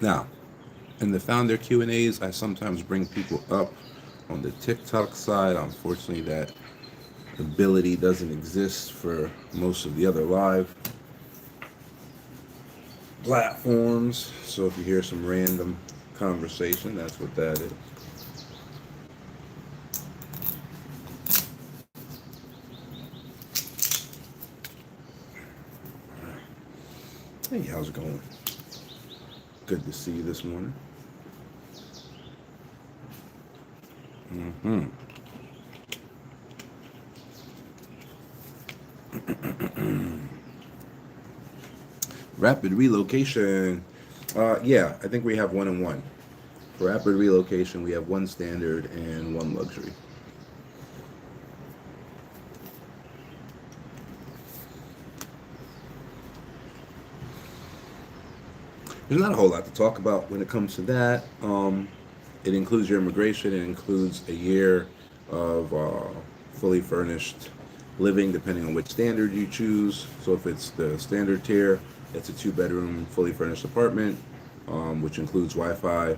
Now, in the founder Q&As, I sometimes bring people up on the TikTok side. Unfortunately, that ability doesn't exist for most of the other live platforms. So if you hear some random conversation, that's what that is. Hey, how's it going? Good to see you this morning. Hmm. Rapid relocation. Yeah, I think we have one and one. For rapid relocation, we have one standard and one luxury. There's not a whole lot to talk about when it comes to that. It includes your immigration. It includes a year of fully furnished living, depending on which standard you choose. So if it's the standard tier, it's a two-bedroom, fully furnished apartment, which includes Wi-Fi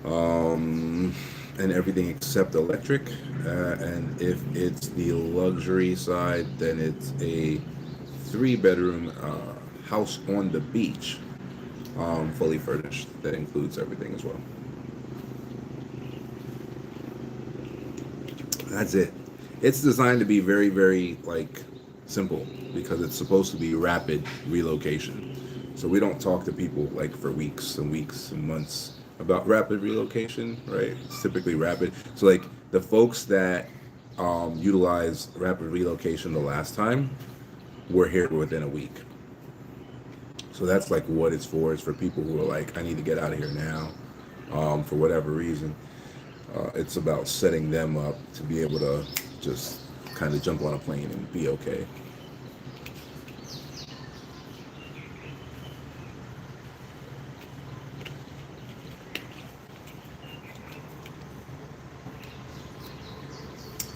and everything except electric. And if it's the luxury side, then it's a three-bedroom house on the beach, fully furnished. That includes everything as well. That's it. It's designed to be very, very like simple because it's supposed to be rapid relocation. So we don't talk to people like for weeks and weeks and months about rapid relocation, right? It's typically rapid. So like the folks that utilized rapid relocation the last time were here within a week. So that's like what it's for. It's for people who are like, I need to get out of here now, for whatever reason. It's about setting them up to be able to just kind of jump on a plane and be okay.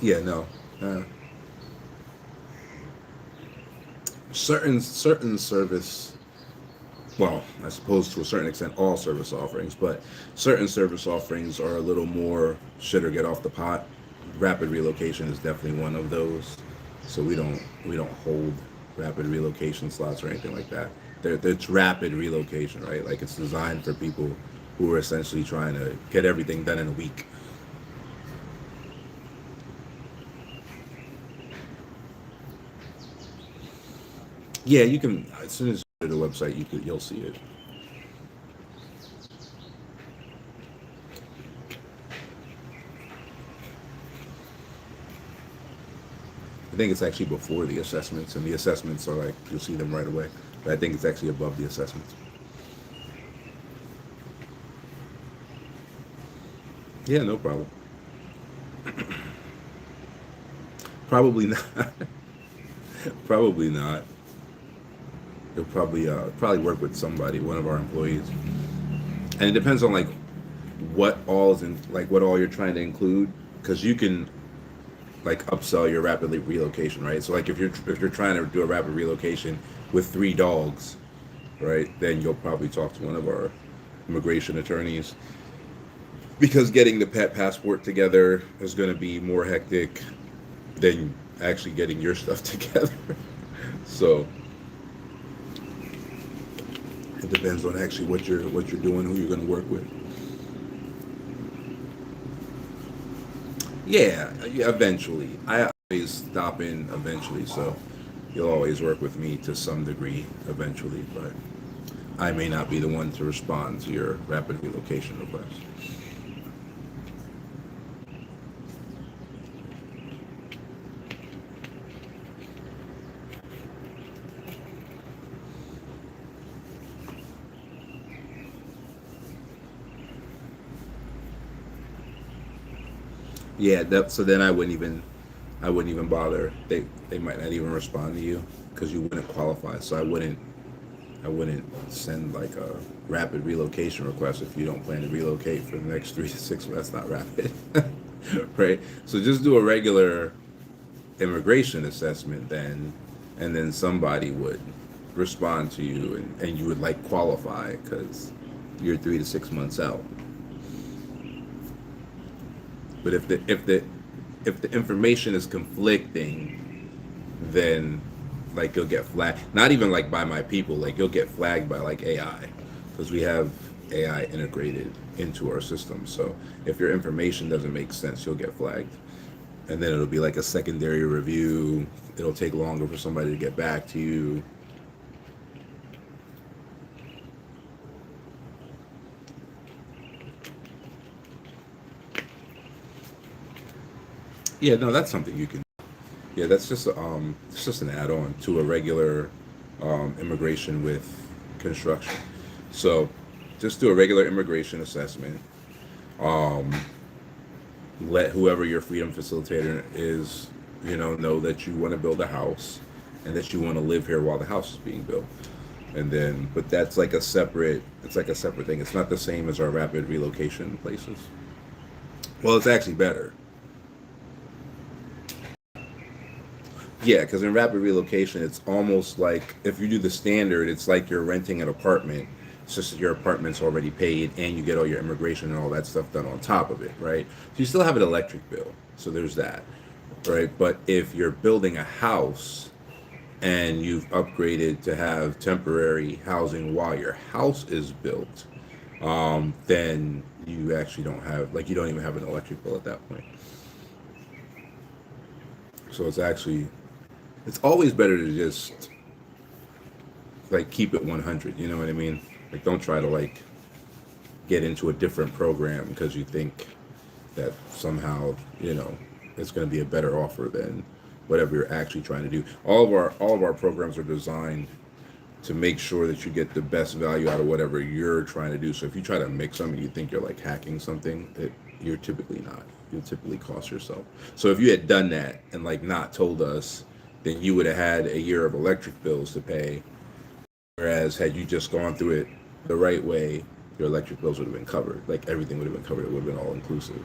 Yeah, no. Uh, certain service, well, I suppose to a certain extent, all service offerings, but certain service offerings are a little more shit or get off the pot. Rapid relocation is definitely one of those. So we don't hold rapid relocation slots or anything like that. It's rapid relocation, right? Like it's designed for people who are essentially trying to get everything done in a week. Yeah, you can as soon as you go to the website, you'll see it. I think it's actually before the assessments, and the assessments are like you'll see them right away. But I think it's actually above the assessments. Yeah, no problem. Probably not. Probably not. You'll probably work with somebody, one of our employees, and it depends on like what all is in like what all you're trying to include because you can like upsell your rapidly relocation, right? So like if you're trying to do a rapid relocation with three dogs, right, then you'll probably talk to one of our immigration attorneys because getting the pet passport together is going to be more hectic than actually getting your stuff together. So it depends on actually what you're doing, who you're going to work with. Yeah, yeah, eventually. I always stop in eventually, so you'll always work with me to some degree eventually, but I may not be the one to respond to your rapid relocation request. Yeah, so then I wouldn't even bother. They might not even respond to you because you wouldn't qualify. So I wouldn't send like a rapid relocation request if you don't plan to relocate for the next 3 to 6 months. That's not rapid, right? So just do a regular immigration assessment then, and then somebody would respond to you and you would like qualify because you're 3 to 6 months out. But if the information is conflicting, then like you'll get flagged. Not even like by my people, like you'll get flagged by like AI, because we have AI integrated into our system. So if your information doesn't make sense, you'll get flagged, and then it'll be like a secondary review. It'll take longer for somebody to get back to you. Yeah, no, that's something you can. Yeah, that's just it's just an add-on to a regular immigration with construction. So just do a regular immigration assessment. Um, Let whoever your freedom facilitator is, know that you want to build a house and that you want to live here while the house is being built. And then, but that's like a separate. It's like a separate thing. It's not the same as our rapid relocation places. Well, it's actually better. Yeah, because in rapid relocation, it's almost like if you do the standard, it's like you're renting an apartment. It's just that your apartment's already paid and you get all your immigration and all that stuff done on top of it, right? So you still have an electric bill. So there's that, right? But if you're building a house and you've upgraded to have temporary housing while your house is built, then you actually don't have, like, you don't even have an electric bill at that point. So it's always better to just like keep it 100, you know what I mean? Like don't try to like get into a different program because you think that somehow, it's going to be a better offer than whatever you're actually trying to do. All of our programs are designed to make sure that you get the best value out of whatever you're trying to do. So if you try to mix them and you think you're like hacking something, you're typically not. You'll typically cost yourself. So if you had done that and like not told us, then you would have had a year of electric bills to pay. Whereas had you just gone through it the right way, your electric bills would have been covered. Like everything would have been covered. It would have been all inclusive.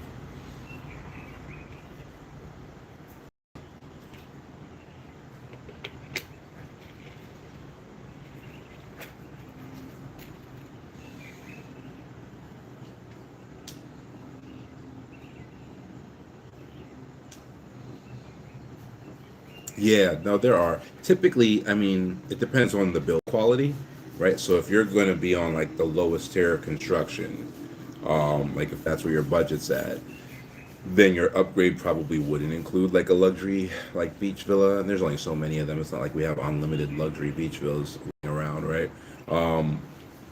'Yeah, no, there are. Typically, I mean, it depends on the build quality, right? So if you're going to be on like the lowest tier of construction, like if that's where your budget's at, then your upgrade probably wouldn't include like a luxury like beach villa. And there's only so many of them. It's not like we have unlimited luxury beach villas around, right? Um,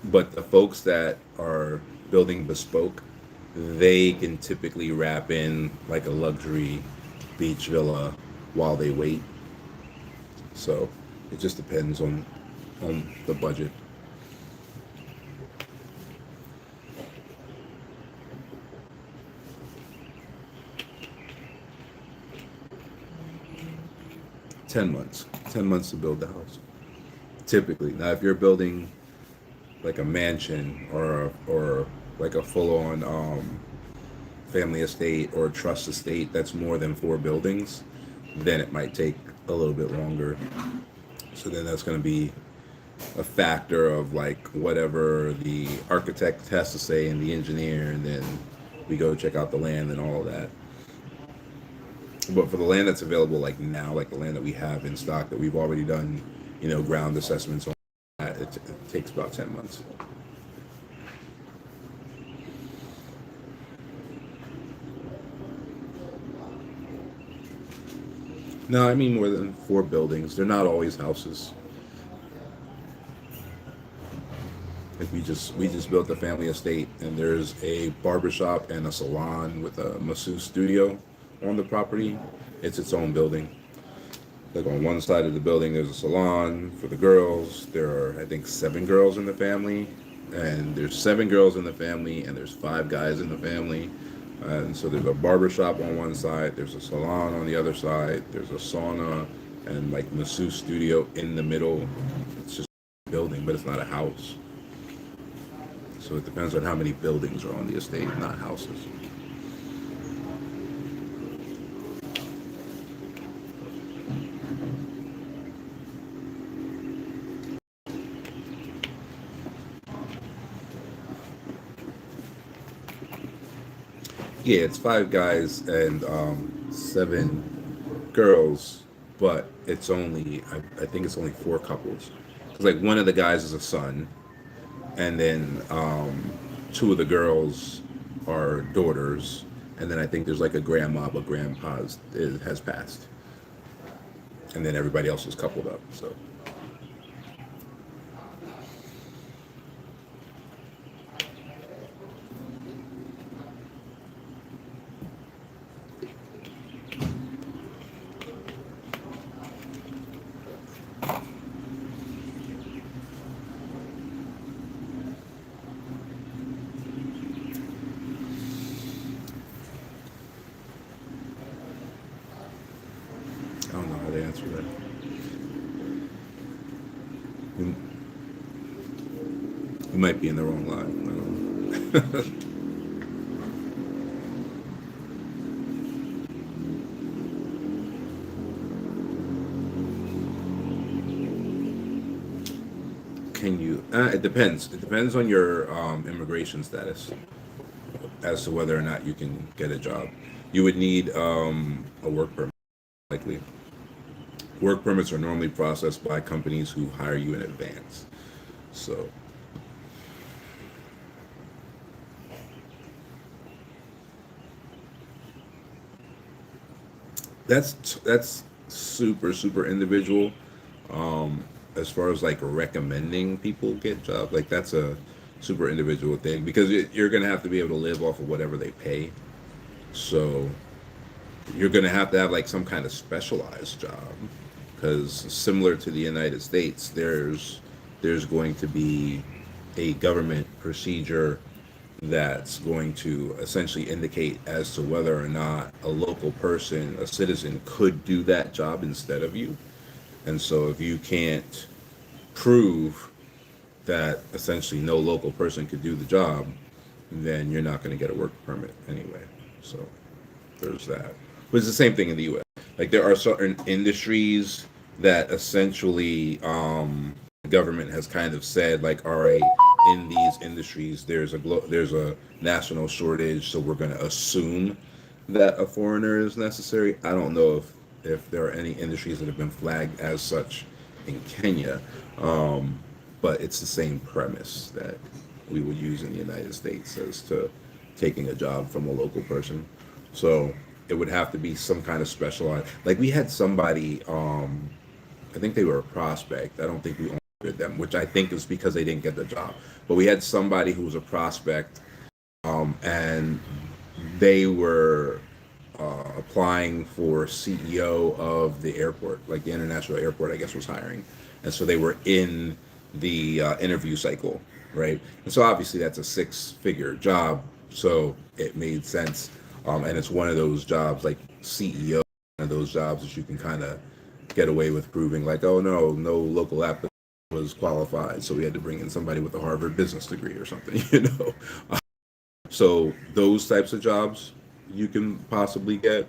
but the folks that are building bespoke, they can typically wrap in like a luxury beach villa while they wait. So it just depends on the budget. 10 months. 10 months to build the house. Typically. Now if you're building like a mansion or like a full on family estate or trust estate that's more than four buildings, then it might take a little bit longer. So then that's going to be a factor of like whatever the architect has to say and the engineer, and then we go check out the land and all of that. But for the land that's available like now, like the land that we have in stock that we've already done, ground assessments on, that it takes about 10 months. No, I mean more than four buildings. They're not always houses. Like we just built a family estate, and there's a barbershop and a salon with a masseuse studio on the property. It's its own building. Like on one side of the building, there's a salon for the girls. There are, I think, seven girls in the family, and there's seven girls in the family, and there's five guys in the family. And so there's a barbershop on one side, there's a salon on the other side, there's a sauna and like masseuse studio in the middle. It's just a building, but it's not a house. So it depends on how many buildings are on the estate, not houses. Yeah, it's five guys and seven girls, but it's only I think it's only four couples. 'Cause like one of the guys is a son, and then two of the girls are daughters, and then I think there's like a grandma, but has passed, and then everybody else is coupled up. So I don't know how to answer that. You, you might be in the wrong line. I don't know. Can you? It depends. It depends on your immigration status as to whether or not you can get a job. You would need a work permit, likely. Work permits are normally processed by companies who hire you in advance. So that's super individual. As far as like recommending people get jobs, like that's a super individual thing because you're gonna have to be able to live off of whatever they pay. So you're going to have like some kind of specialized job because similar to the United States, there's going to be a government procedure that's going to essentially indicate as to whether or not a local person, a citizen, could do that job instead of you. And so if you can't prove that essentially no local person could do the job, then you're not going to get a work permit anyway. So there's that. But it's the same thing in the U.S. Like there are certain industries that essentially the government has kind of said like, all right, in these industries there's a national shortage, so we're going to assume that a foreigner is necessary. I don't know if there are any industries that have been flagged as such in Kenya, but it's the same premise that we would use in the United States as to taking a job from a local person. So it would have to be some kind of specialized. Like we had somebody, I think they were a prospect. I don't think we onboarded them, which I think is because they didn't get the job. But we had somebody who was a prospect, and they were applying for CEO of the airport, like the international airport, I guess was hiring, and so they were in the interview cycle, right? And so obviously that's a six-figure job, so it made sense, and it's one of those jobs like CEO, one of those jobs that you can kind of get away with proving like, oh no local applicant was qualified, so we had to bring in somebody with a Harvard business degree or something, you know. So those types of jobs you can possibly get,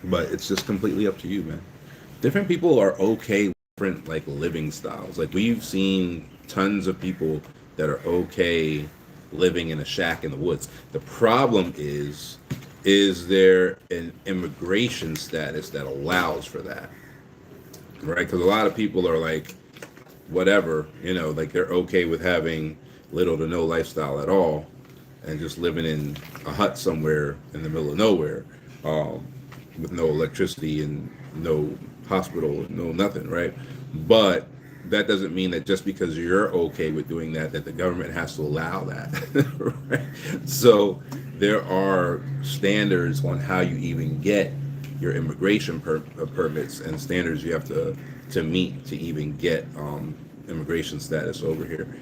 but it's just completely up to you, man. Different people are okay with different like living styles. Like we've seen tons of people that are okay living in a shack in the woods. The problem is there an immigration status that allows for that, right? Because a lot of people are like, whatever, you know, like they're okay with having little to no lifestyle at all and just living in a hut somewhere in the middle of nowhere, um, with no electricity and no hospital, no nothing, right? But that doesn't mean that just because you're okay with doing that, that the government has to allow that, right? So there are standards on how you even get your immigration permits and standards you have to meet to even get immigration status over here.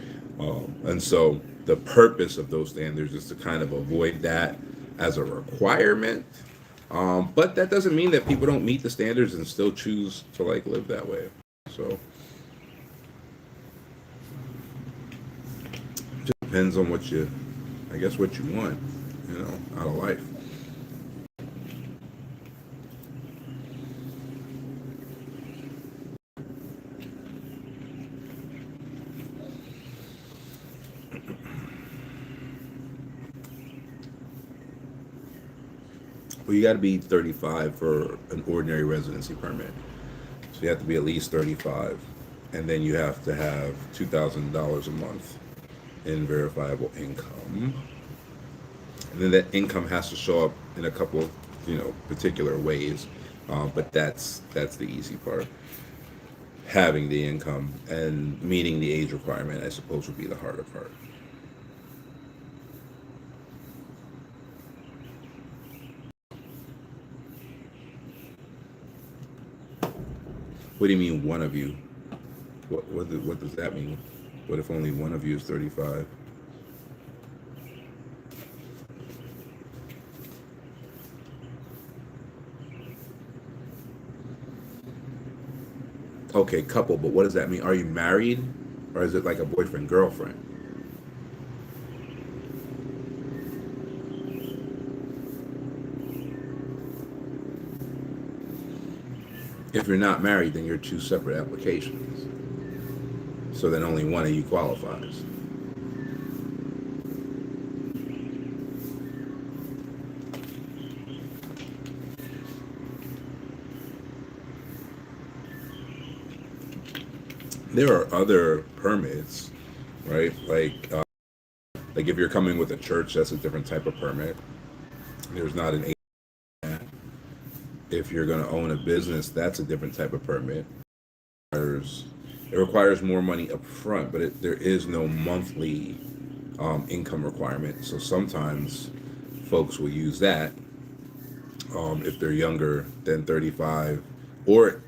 And so the purpose of those standards is to kind of avoid that as a requirement. But that doesn't mean that people don't meet the standards and still choose to like live that way. So it just depends on what you, I guess, what you want, you know, out of life. Well, you got to be 35 for an ordinary residency permit. So you have to be at least 35, and then you have to have $2,000 a month in verifiable income. And then that income has to show up in a couple, particular ways. But that's the easy part. Having the income and meeting the age requirement, I suppose, would be the harder part. What do you mean, one of you? What does that mean? What if only one of you is 35? Okay, couple, but what does that mean? Are you married, or is it like a boyfriend girlfriend? If you're not married, then you're two separate applications. So then only one of you qualifies. There are other permits, right? Like if you're coming with a church, that's a different type of permit. There's not an A. If you're going to own a business, that's a different type of permit. It requires more money up front, but there is no monthly income requirement. So sometimes folks will use that if they're younger than 35, or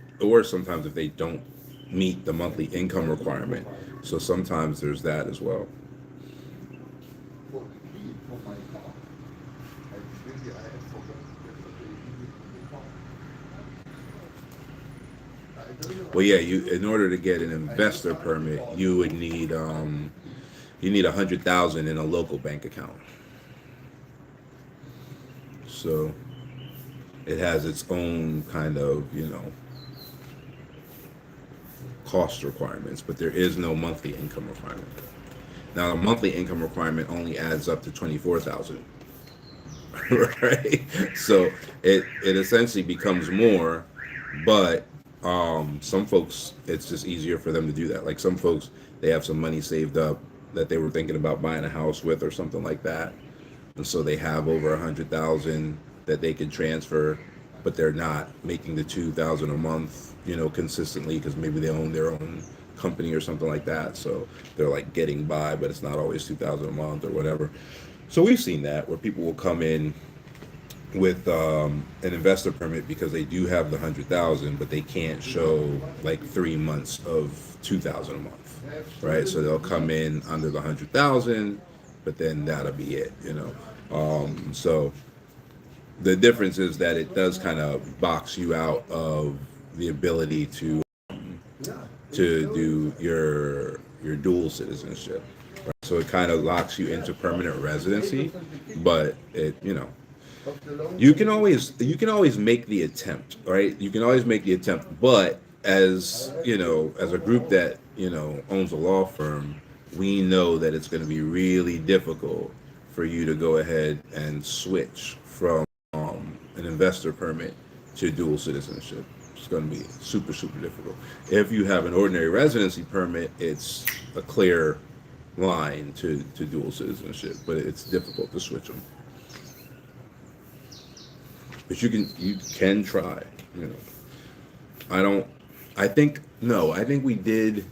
sometimes if they don't meet the monthly income requirement. So sometimes there's that as well. Well, yeah, you in order to get an investor permit, you need 100,000 in a local bank account. So it has its own kind of cost requirements, but there is no monthly income requirement. Now, the monthly income requirement only adds up to 24,000, right? So it essentially becomes more, but some folks, it's just easier for them to do that. Like some folks, they have some money saved up that they were thinking about buying a house with or something like that, and so they have over 100,000 that they can transfer, but they're not making the 2,000 a month, consistently, because maybe they own their own company or something like that. So they're like getting by, but it's not always 2,000 a month or whatever. So we've seen that where people will come in with an investor permit because they do have the 100,000, but they can't show like 3 months of 2,000 a month, right? So they'll come in under the 100,000, but then that'll be it. So the difference is that it does kind of box you out of the ability to do your dual citizenship. Right? So it kind of locks you into permanent residency, but you can always make the attempt, right? You can always make the attempt, but as a group that owns a law firm, we know that it's going to be really difficult for you to go ahead and switch from an investor permit to dual citizenship. It's going to be super, super difficult. If you have an ordinary residency permit, it's a clear line to dual citizenship, but it's difficult to switch them. But you can try. I don't. I think no. I think we did.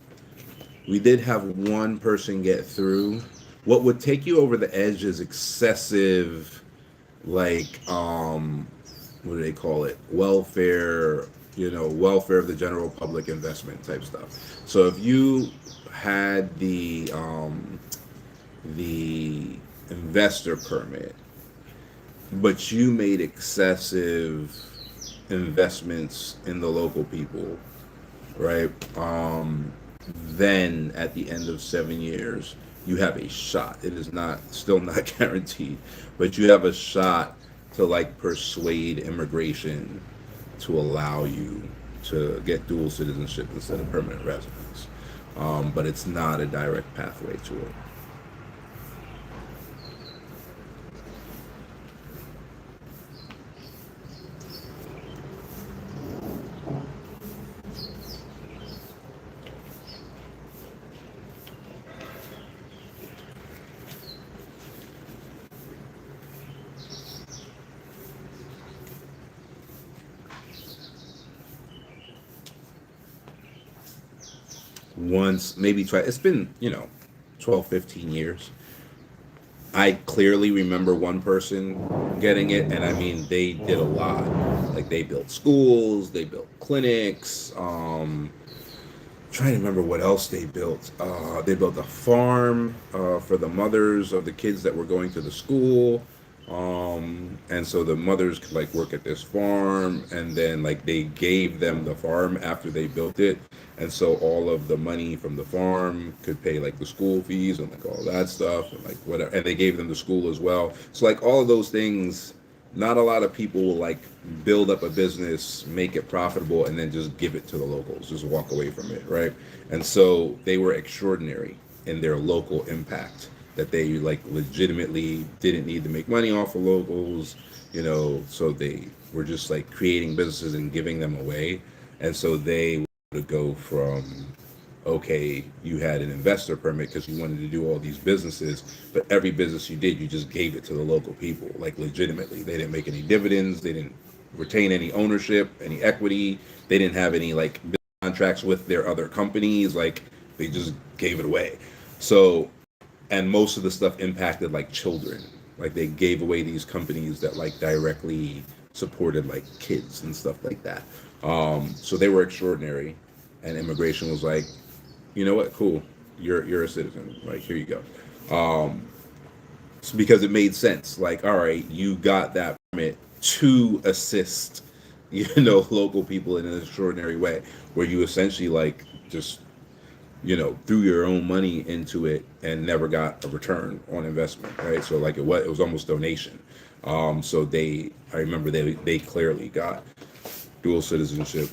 We did have one person get through. What would take you over the edge is excessive, like what do they call it? Welfare of the general public investment type stuff. So if you had the investor permit, but you made excessive investments in the local people, right? Then at the end of 7 years, you have a shot. It is still not guaranteed, but you have a shot to like persuade immigration to allow you to get dual citizenship instead of permanent residence. But it's not a direct pathway to it. once, maybe twice. It's been, 12, 15 years. I clearly remember one person getting it, and I mean, they did a lot. Like, they built schools, they built clinics. Trying to remember what else they built. They built a farm for the mothers of the kids that were going to the school. And so the mothers could like work at this farm, and then like they gave them the farm after they built it, and so all of the money from the farm could pay like the school fees and like all that stuff and like whatever, and they gave them the school as well. So like all of those things, not a lot of people will like build up a business, make it profitable, and then just give it to the locals, just walk away from it, right? And so they were extraordinary in their local impact, that they like legitimately didn't need to make money off of locals, so they were just like creating businesses and giving them away. And so they would go from, okay, you had an investor permit because you wanted to do all these businesses, but every business you did, you just gave it to the local people, like legitimately. They didn't make any dividends, they didn't retain any ownership, any equity, they didn't have any like contracts with their other companies, like they just gave it away. So, and most of the stuff impacted like children. Like they gave away these companies that like directly supported like kids and stuff like that. So they were extraordinary, and immigration was like, you know what, cool, you're a citizen. Like here you go. So because it made sense. Like all right, you got that permit to assist, local people in an extraordinary way, where you essentially like just threw your own money into it and never got a return on investment, right? So like it was almost donation. So I remember they clearly got dual citizenship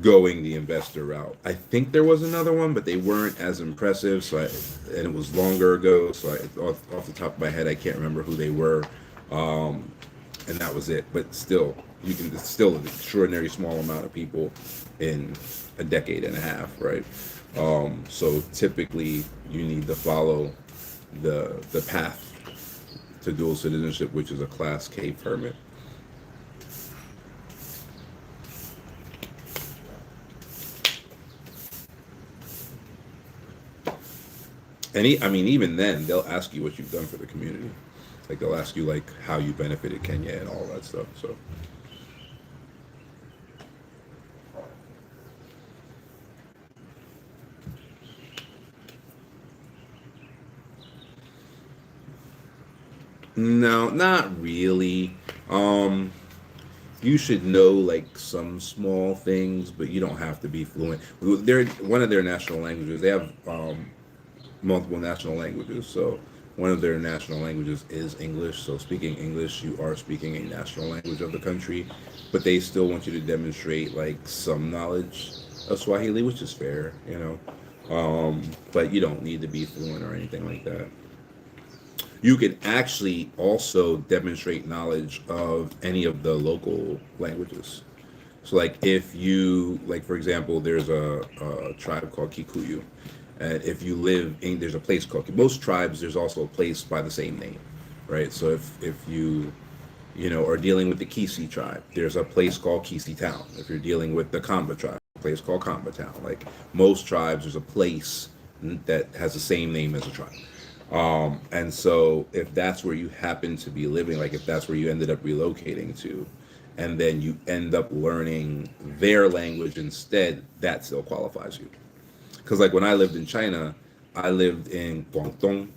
going the investor route. I think there was another one, but they weren't as impressive. And it was longer ago. So off the top of my head, I can't remember who they were. And that was it. But still, it's still an extraordinary small amount of people in a decade and a half, right? So typically, you need to follow the path to dual citizenship, which is a Class K permit. And I mean, even then, they'll ask you what you've done for the community. Like they'll ask you like how you benefited Kenya and all that stuff. So no, not really. You should know like some small things, but you don't have to be fluent. They're one of their national languages. They have multiple national languages. So one of their national languages is English. So speaking English, you are speaking a national language of the country, but they still want you to demonstrate like some knowledge of Swahili, which is fair. But you don't need to be fluent or anything like that. You can actually also demonstrate knowledge of any of the local languages. So, like, if you, like, for example, there's a tribe called Kikuyu. And if you live in, there's a place called, most tribes, there's also a place by the same name, right? So if you, are dealing with the Kisi tribe, there's a place called Kisi Town. If you're dealing with the Kamba tribe, a place called Kamba Town. Like, most tribes, there's a place that has the same name as a tribe. And so if that's where you happen to be living, like if that's where you ended up relocating to, and then you end up learning their language instead, that still qualifies you. Because like when I lived in China, I lived in Guangdong.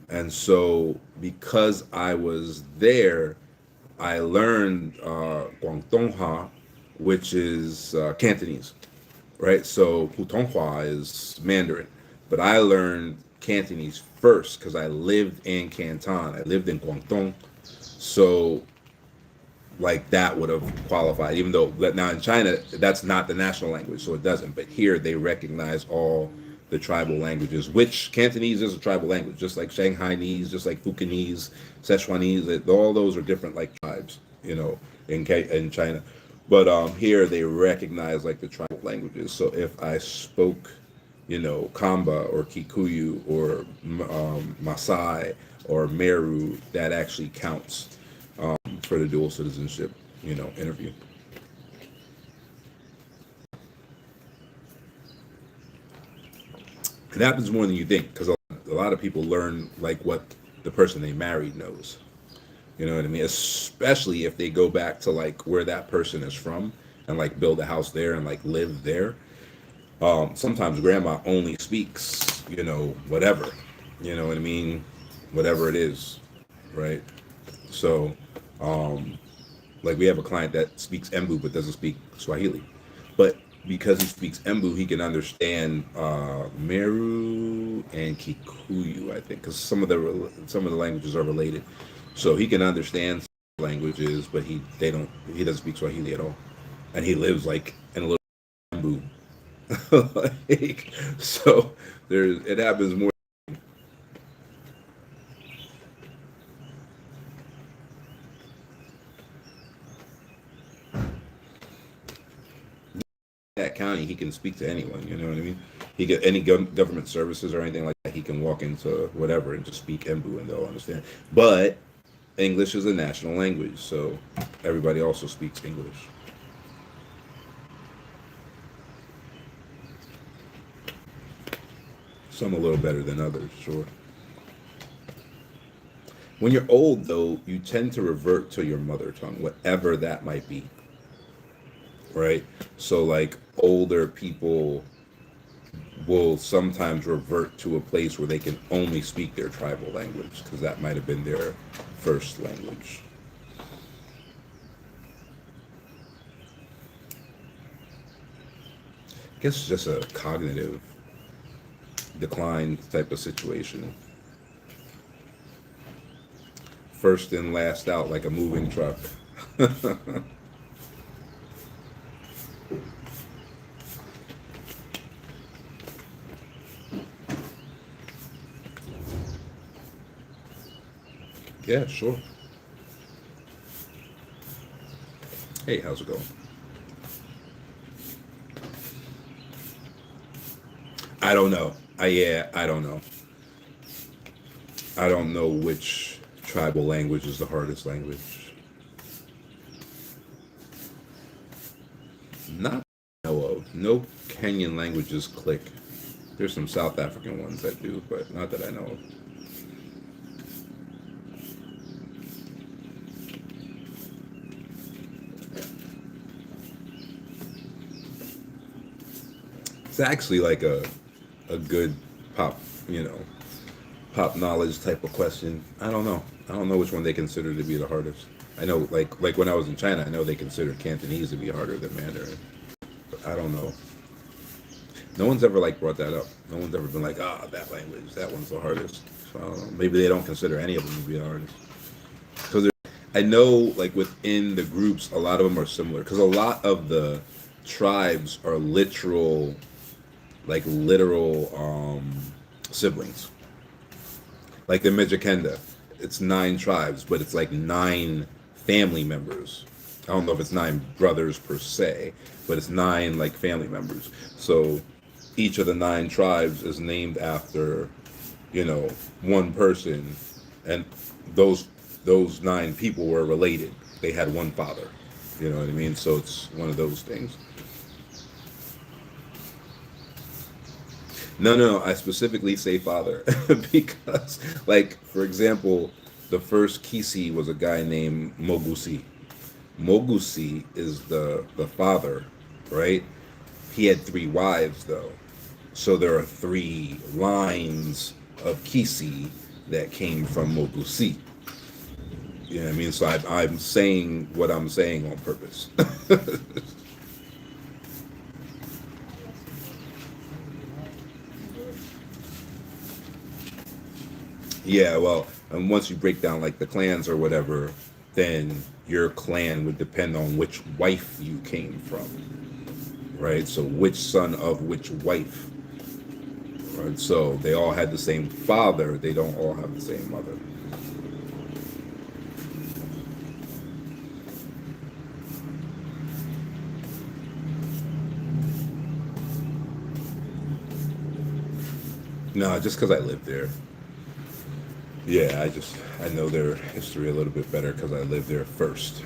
And so because I was there, I learned Guangdonghua, which is Cantonese, right? So Putonghua is Mandarin. But I learned Cantonese first because I lived in Canton. I lived in Guangdong. So like that would have qualified, even though now in China that's not the national language, so it doesn't. But here they recognize all the tribal languages, which Cantonese is a tribal language, just like Shanghainese, just like Fukienese, Sichuanese. All those are different like tribes, in China. But here they recognize like the tribal languages. So if I spoke, Kamba or Kikuyu or Maasai or Meru, that actually counts for the dual citizenship, interview. It happens more than you think because a lot of people learn like what the person they married knows. You know what I mean? Especially if they go back to like where that person is from and like build a house there and like live there. Sometimes grandma only speaks, whatever. You know what I mean? Whatever it is, right? So, like we have a client that speaks Embu but doesn't speak Swahili. But because he speaks Embu, he can understand Meru and Kikuyu, I think, because some of the languages are related. So he can understand languages, but he doesn't speak Swahili at all, and he lives like in a little Embu. Like, so it happens more. That county, he can speak to anyone. You know what I mean? He get any government services or anything like that. He can walk into whatever and just speak Embu, and they'll understand. But English is a national language, so everybody also speaks English. Some a little better than others, sure. When you're old, though, you tend to revert to your mother tongue, whatever that might be, right? So, like, older people will sometimes revert to a place where they can only speak their tribal language because that might have been their first language. I guess it's just a cognitive decline type of situation. First in, last out, like a moving truck. Yeah, sure. Hey, how's it going? I don't know. Yeah, I don't know. I don't know which tribal language is the hardest language. Not that I know of. No Kenyan languages click. There's some South African ones that do, but not that I know of. It's actually like a good pop, you know, pop knowledge type of question. I don't know. I don't know which one they consider to be the hardest. I know, like when I was in China, I know they considered Cantonese to be harder than Mandarin. But I don't know. No one's ever like brought that up. No one's ever been like, that language, that one's the hardest. So I don't know. Maybe they don't consider any of them to be the hardest. Because I know, like within the groups, a lot of them are similar. Because a lot of the tribes are literal siblings. Like the Mijikenda, it's 9 tribes, but it's like 9 family members. I don't know if it's 9 brothers per se, but it's 9 like family members. So each of the 9 tribes is named after, you know, one person, and those those 9 people were related. They had one father. You know what I mean? So it's one of those things. No, no, no. I specifically say father because, like, for example, the first Kisi was a guy named Mogusi. Mogusi is the father, right? He had 3 wives though, so there are 3 lines of Kisi that came from Mogusi. You know what I mean? So I'm saying what I'm saying on purpose. Yeah, well, and once you break down like the clans or whatever, then your clan would depend on which wife you came from, right? So which son of which wife, right? So they all had the same father, they don't all have the same mother. No, just because I lived there. Yeah, I know their history a little bit better because I lived there first.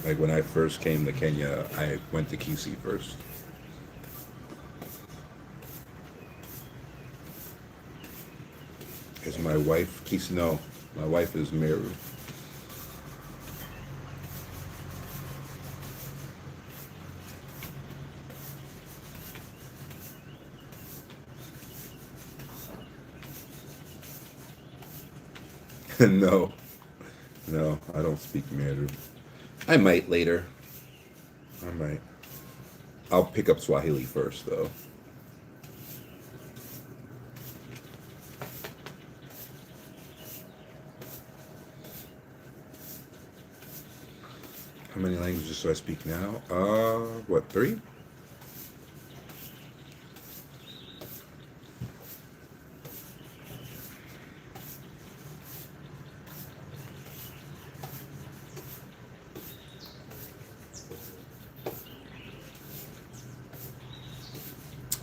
Like when I first came to Kenya, I went to Kisii first. Is my wife Keith? No, my wife is Meru. No, no, I don't speak Meru. I might later. I might. I'll pick up Swahili first, though. How many languages do I speak now? What, three?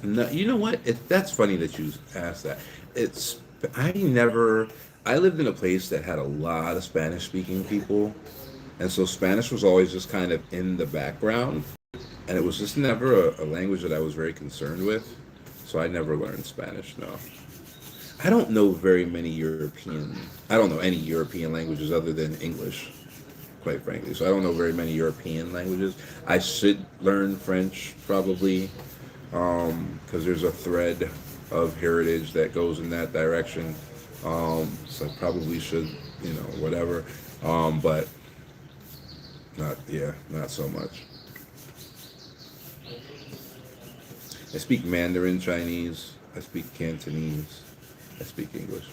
No, you know what? That's funny that you asked that. It's I never. I lived in a place that had a lot of Spanish speaking people, and so Spanish was always just kind of in the background, and it was just never a language that I was very concerned with. So I never learned Spanish. No, I don't know very many European. I don't know any European languages other than English, quite frankly. So I don't know very many European languages. I should learn French probably because there's a thread of heritage that goes in that direction. So I probably should, whatever. But not, yeah, not so much. I speak Mandarin Chinese. I speak Cantonese. I speak English.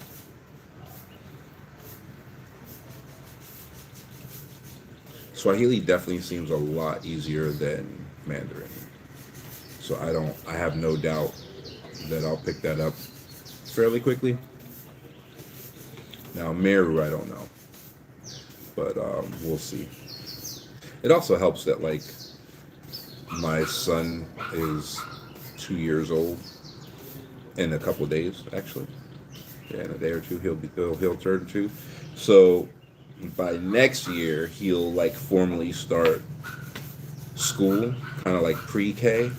Swahili definitely seems a lot easier than Mandarin. So I have no doubt that I'll pick that up fairly quickly. Now, Meru, I don't know, but we'll see. It also helps that like my son is 2 years old in a couple of days, actually. Yeah, in a day or two, he'll turn two. So by next year, he'll like formally start school, kind of like pre-K,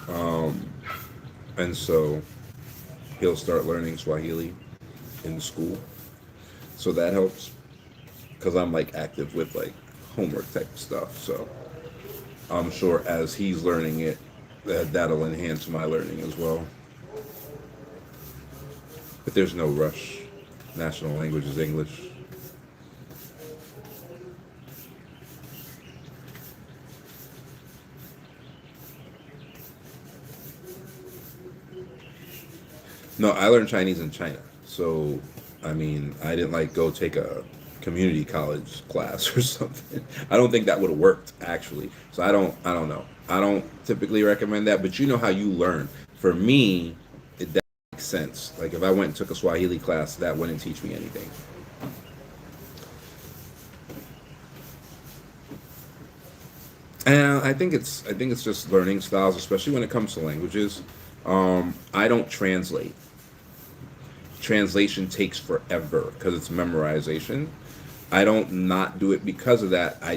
um, and so he'll start learning Swahili in school. So that helps because I'm like active with like homework type of stuff. So I'm sure as he's learning it, that'll enhance my learning as well. But there's no rush. National language is English. No, I learned Chinese in China. So, I mean, I didn't like go take a community college class or something. I don't think that would have worked actually. So I don't know. I don't typically recommend that, but you know how you learn. For me, that makes sense. Like if I went and took a Swahili class, that wouldn't teach me anything. And I think it's just learning styles, especially when it comes to languages. I don't translate. Translation takes forever because it's memorization. I don't not do it because of that. I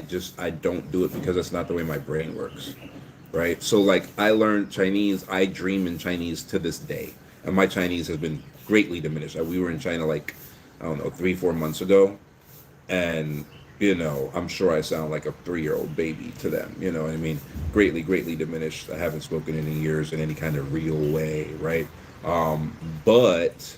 don't do it because that's not the way my brain works. Right? So like I learned Chinese, I dream in Chinese to this day. And my Chinese has been greatly diminished. We were in China like I don't know, 3, 4 months ago, and I'm sure I sound like a 3-year-old baby to them. You know what I mean? Greatly, greatly diminished. I haven't spoken in years in any kind of real way, right? But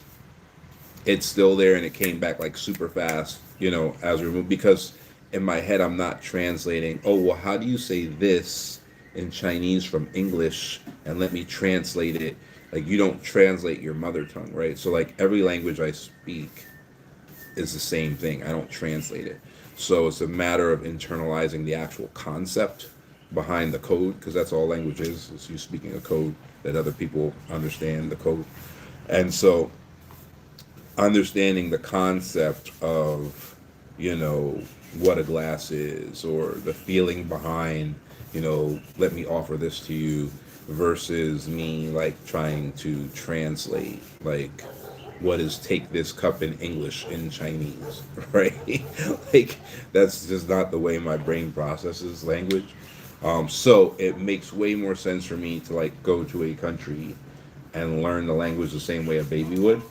it's still there, and it came back like super fast. As we moved because in my head I'm not translating. Oh well, how do you say this in Chinese from English? And let me translate it. Like you don't translate your mother tongue, right? So like every language I speak is the same thing. I don't translate it. So it's a matter of internalizing the actual concept behind the code, because that's all language is you speaking a code that other people understand the code. And so understanding the concept of, you know, what a glass is or the feeling behind, let me offer this to you versus me like trying to translate like what is take this cup in English in Chinese, right? Like that's just not the way my brain processes language. So it makes way more sense for me to like go to a country and learn the language the same way a baby would,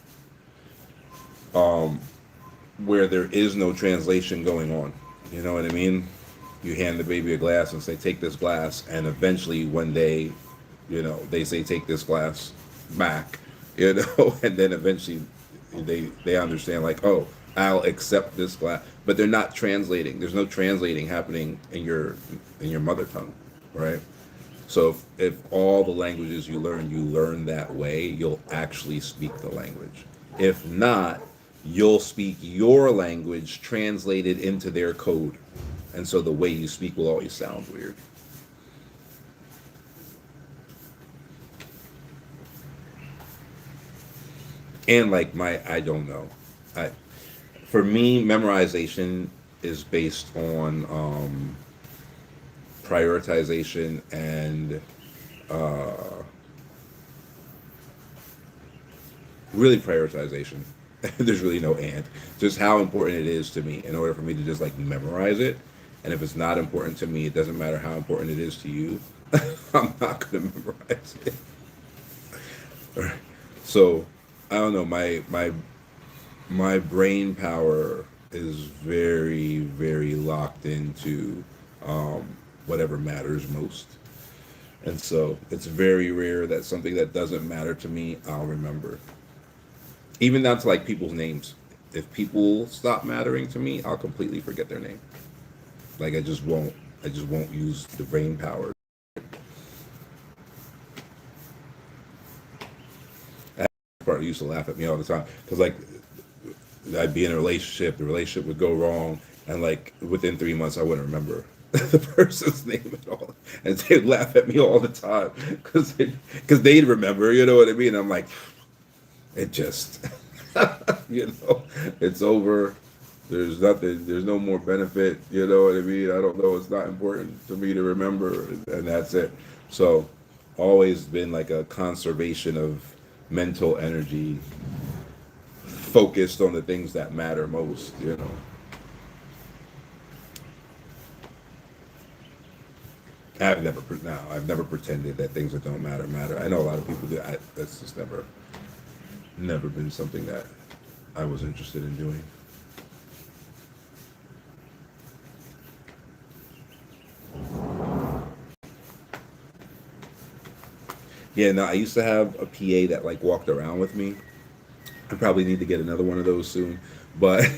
where there is no translation going on. You know what I mean? You hand the baby a glass and say, "Take this glass," and eventually one day, they say, "Take this glass back," and then eventually they understand, like, "Oh, I'll accept this glass," but they're not translating. There's no translating happening in your mother tongue, right? So if all the languages you learn that way, you'll actually speak the language. If not, you'll speak your language translated into their code. And so the way you speak will always sound weird. And like I don't know. I, for me, memorization is based on prioritization and uh, really prioritization. There's really no and. Just how important it is to me in order for me to just like memorize it. And if it's not important to me, it doesn't matter how important it is to you. I'm not going to memorize it. So I don't know. My brain power is very very locked into whatever matters most. And so it's very rare that something that doesn't matter to me I'll remember. Even down to like people's names. If people stop mattering to me, I'll completely forget their name. Like I just won't use the brain power. That part used to laugh at me all the time because like I'd be in a relationship, the relationship would go wrong, and like within 3 months I wouldn't remember the person's name at all, and they'd laugh at me all the time because they'd remember, you know what I mean? I'm like, it just it's over. There's nothing. There's no more benefit. You know what I mean? I don't know. It's not important to me to remember, and that's it. So, always been like a conservation of mental energy, focused on the things that matter most. I've never pretended that things that don't matter matter. I know a lot of people do. That's just never been something that I was interested in doing. Yeah, no, I used to have a PA that like walked around with me. I probably need to get another one of those soon. But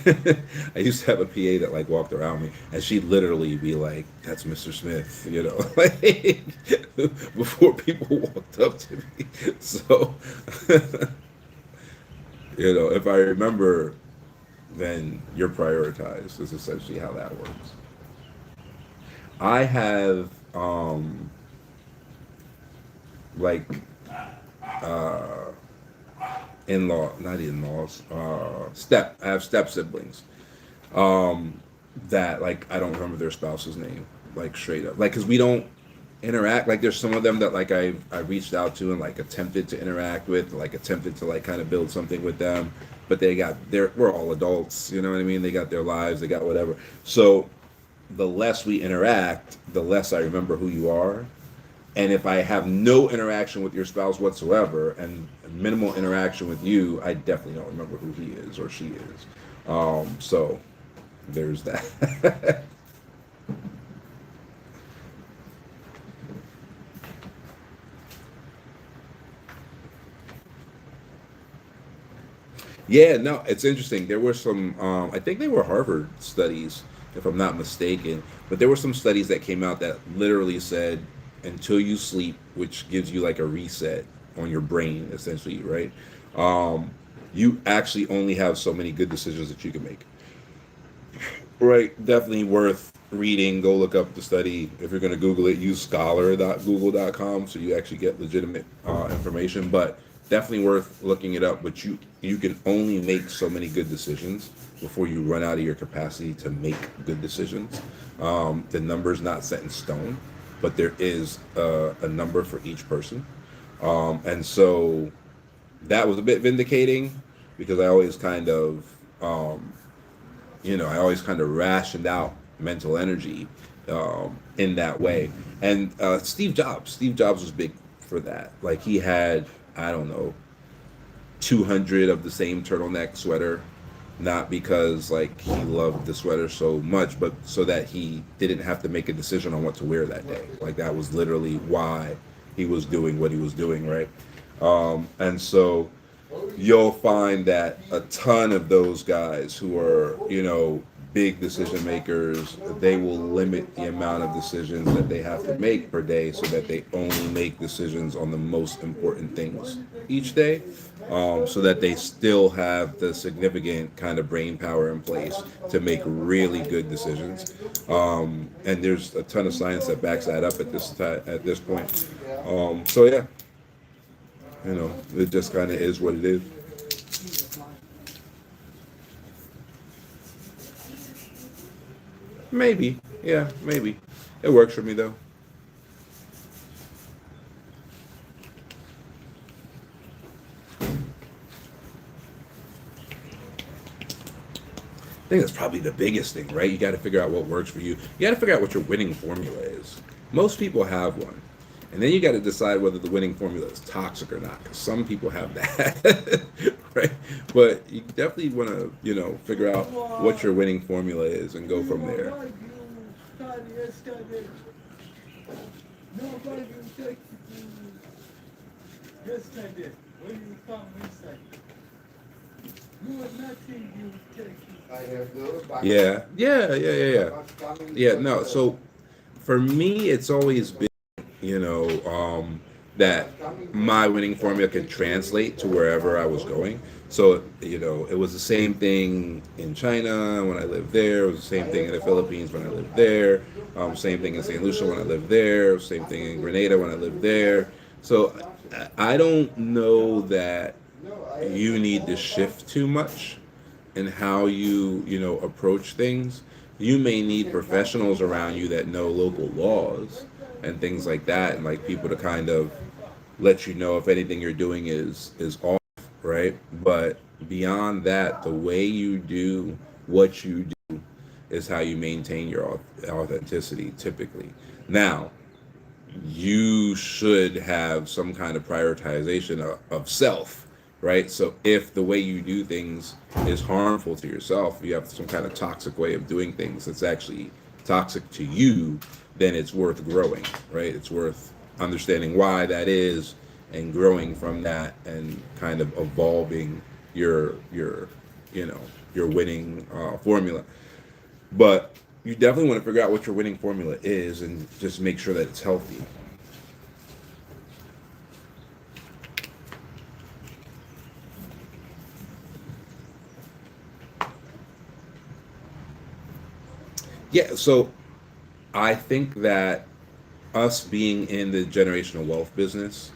I used to have a PA that like walked around me, and she'd literally be like, "That's Mr. Smith," like before people walked up to me. So, if I remember, then you're prioritized. Is essentially how that works. I have like uh not in-laws, I have step siblings that like I don't remember their spouse's name, like straight up, like because we don't interact. Like there's some of them that like I reached out to and like attempted to interact with, like attempted to like kind of build something with them, but we're all adults, you know what I mean? They got their lives, they got whatever. So the less we interact, the less I remember who you are. And if I have no interaction with your spouse whatsoever and minimal interaction with you, I definitely don't remember who he is or she is. So there's that. Yeah, no, it's interesting. There were some, I think they were Harvard studies, if I'm not mistaken, but there were some studies that came out that literally said until you sleep, which gives you like a reset on your brain, essentially, right? Um, you actually only have so many good decisions that you can make. Right, definitely worth reading. Go look up the study. If you're going to Google it, use scholar.google.com so you actually get legitimate information. But definitely worth looking it up. But you can only make so many good decisions before you run out of your capacity to make good decisions. The number is not set in stone, but there is a number for each person. And so that was a bit vindicating because I always kind of rationed out mental energy in that way. And Steve Jobs was big for that. Like he had, I don't know, 200 of the same turtleneck sweater. not because like he loved the sweater so much, but so that he didn't have to make a decision on what to wear that day. Like that was literally why he was doing what he was doing, right? And so you'll find that a ton of those guys who are, big decision makers, they will limit the amount of decisions that they have to make per day so that they only make decisions on the most important things each day, so that they still have the significant kind of brain power in place to make really good decisions. And there's a ton of science that backs that up at this point. So yeah, it just kind of is what it is. Maybe, yeah, maybe. It works for me though. I think that's probably the biggest thing, right? You got to figure out what works for you. You got to figure out what your winning formula is. Most people have one. And then you got to decide whether the winning formula is toxic or not, because some people have that, right? But you definitely want to, figure out what your winning formula is and go from there. Yeah, yeah, yeah, yeah, yeah. Yeah, no. So for me, it's always been, that my winning formula can translate to wherever I was going. So, it was the same thing in China when I lived there. It was the same thing in the Philippines when I lived there. Same thing in St. Lucia when I lived there. Same thing in Grenada when I lived there. So I don't know that you need to shift too much in how you approach things. You may need professionals around you that know local laws and things like that, and like people to kind of let you know if anything you're doing is off, right? But beyond that, the way you do what you do is how you maintain your authenticity typically. Now, you should have some kind of prioritization of self, right? So if the way you do things is harmful to yourself, you have some kind of toxic way of doing things that's actually toxic to you, then it's worth growing, right? It's worth understanding why that is and growing from that and kind of evolving your you know your winning formula. But you definitely want to figure out what your winning formula is and just make sure that it's healthy. Yeah, so I think that us being in the generational wealth business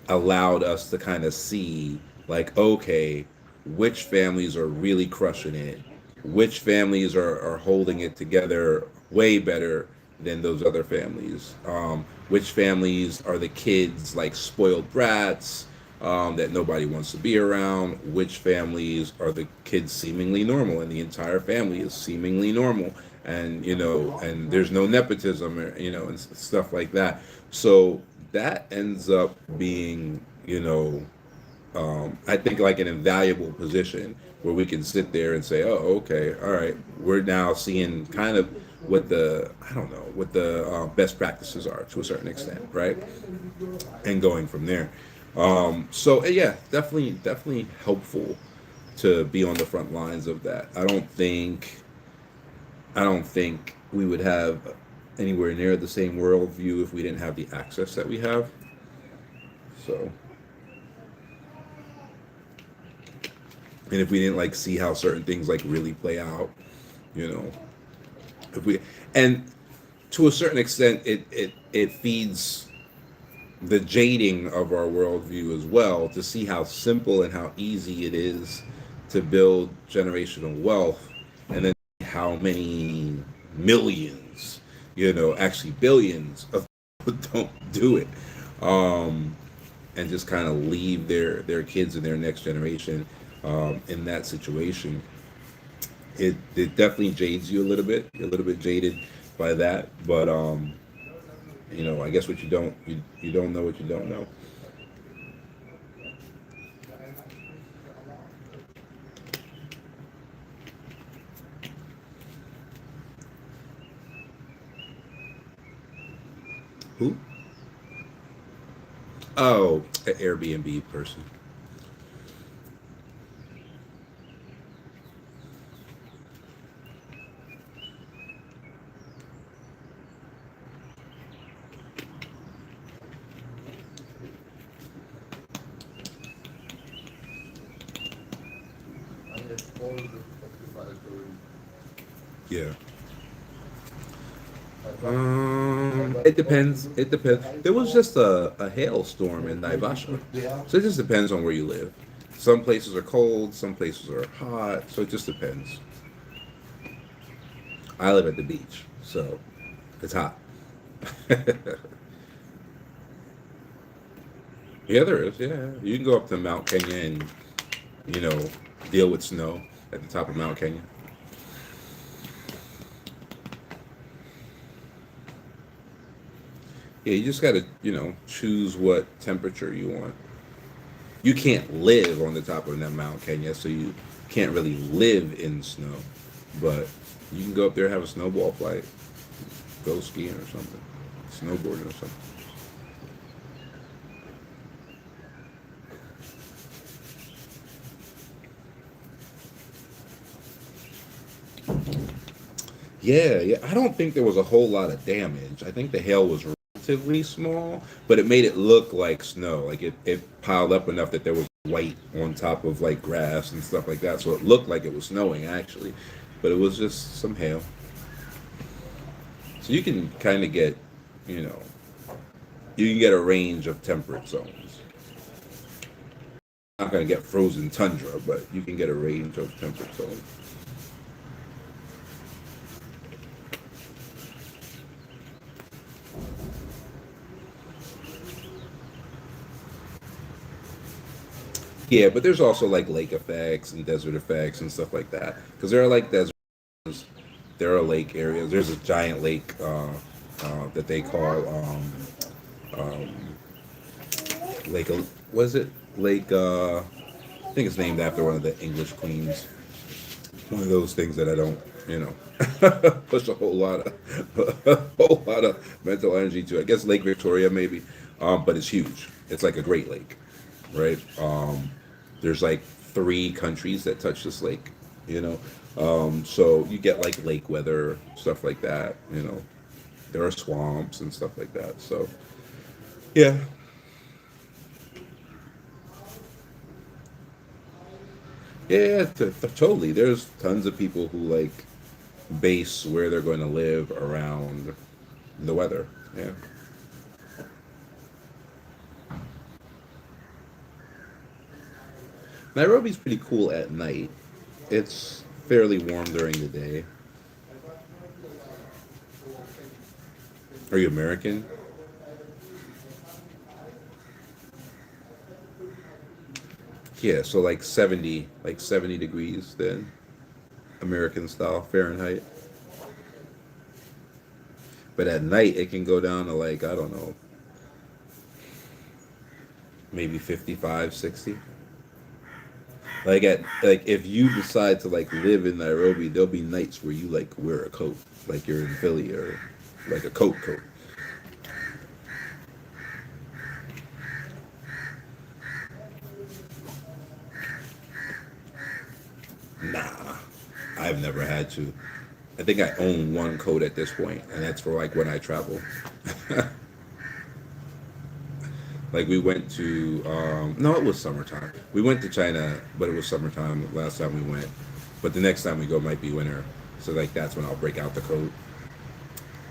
allowed us to kind of see, like, okay, which families are really crushing it, which families are holding it together way better than those other families, which families are the kids like spoiled brats, that nobody wants to be around, which families are the kids seemingly normal and the entire family is seemingly normal, and and there's no nepotism, or, and stuff like that. So that ends up being, I think, like an invaluable position where we can sit there and say, oh, okay, all right, we're now seeing kind of what the, I don't know, what the best practices are to a certain extent, right? And going from there. So yeah, definitely helpful to be on the front lines of that. I don't think we would have anywhere near the same worldview if we didn't have the access that we have. So, and if we didn't like see how certain things like really play out, you know, if we and to a certain extent, it feeds the jading of our worldview as well to see how simple and how easy it is to build generational wealth, and then how many millions, actually billions of people don't do it, um, and just kind of leave their kids and their next generation in that situation. It definitely jades you a little bit. You're a little bit jaded by that, but I guess what you don't know what you don't know. Who? Oh, an Airbnb person. Yeah. It depends. It depends. There was just a hailstorm in Naivasha, so it just depends on where you live. Some places are cold, some places are hot, so it just depends. I live at the beach, so it's hot. Yeah, there is. Yeah, you can go up to Mount Kenya and you know deal with snow at the top of Mount Kenya. Yeah, you just got to choose what temperature you want. You can't live on the top of that Mount Kenya, so you can't really live in snow. But you can go up there and have a snowball fight, go skiing or something, snowboarding or something. Yeah, yeah. I don't think there was a whole lot of damage. I think the hail was relatively small, but it made it look like snow. Like it piled up enough that there was white on top of like grass and stuff like that. So it looked like it was snowing actually, but it was just some hail. So you can kind of get, you know, you can get a range of temperate zones. Not going to get frozen tundra, but you can get a range of temperate zones. Yeah, but there's also like lake effects and desert effects and stuff like that. Because there are like deserts, there are lake areas. There's a giant lake that they call um, Lake. Was it Lake? I think it's named after one of the English queens. One of those things that I don't, you know, push a whole lot of a whole lot of mental energy to. I guess Lake Victoria maybe, but it's huge. It's like a Great Lake, right? There's like three countries that touch this lake, you know. So you get like lake weather, stuff like that, you know. There are swamps and stuff like that. So yeah, yeah, totally. There's tons of people who like base where they're going to live around the weather. Yeah. Nairobi's pretty cool at night. It's fairly warm during the day. Are you American? Yeah, so like 70 degrees then, American style Fahrenheit. But at night it can go down to like, I don't know, maybe 55, 60. Like if you decide to like live in Nairobi, there'll be nights where you like wear a coat, like you're in Philly or like a coat. Nah, I've never had to. I think I own one coat at this point, and that's for like when I travel. Like we went to no, it was summertime. We went to China, but it was summertime last time we went. But the next time we go might be winter. So like that's when I'll break out the coat.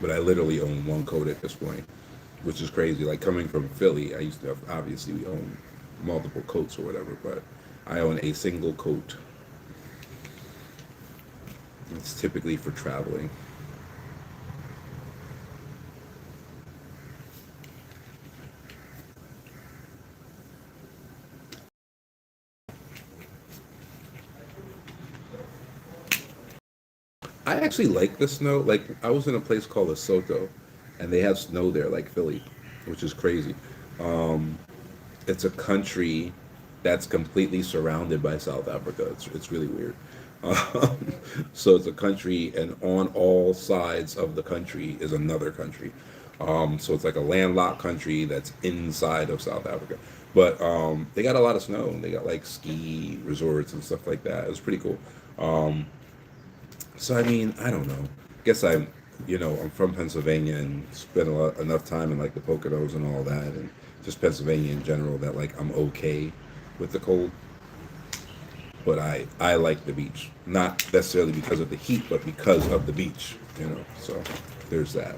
But I literally own one coat at this point, which is crazy. Like coming from Philly, I used to have, obviously we own multiple coats or whatever, but I own a single coat. It's typically for traveling. I actually like the snow. Like I was in a place called Lesotho, and they have snow there, like Philly, which is crazy. Um, it's a country that's completely surrounded by South Africa. It's really weird. Um, so it's a country, and on all sides of the country is another country. So it's like a landlocked country that's inside of South Africa. But they got a lot of snow. They got like ski resorts and stuff like that. It was pretty cool. Um, so I mean, I don't know. I guess I'm from Pennsylvania and spent enough time in like the Poconos and all that, and just Pennsylvania in general that like I'm okay with the cold. But I like the beach, not necessarily because of the heat, but because of the beach. So there's that.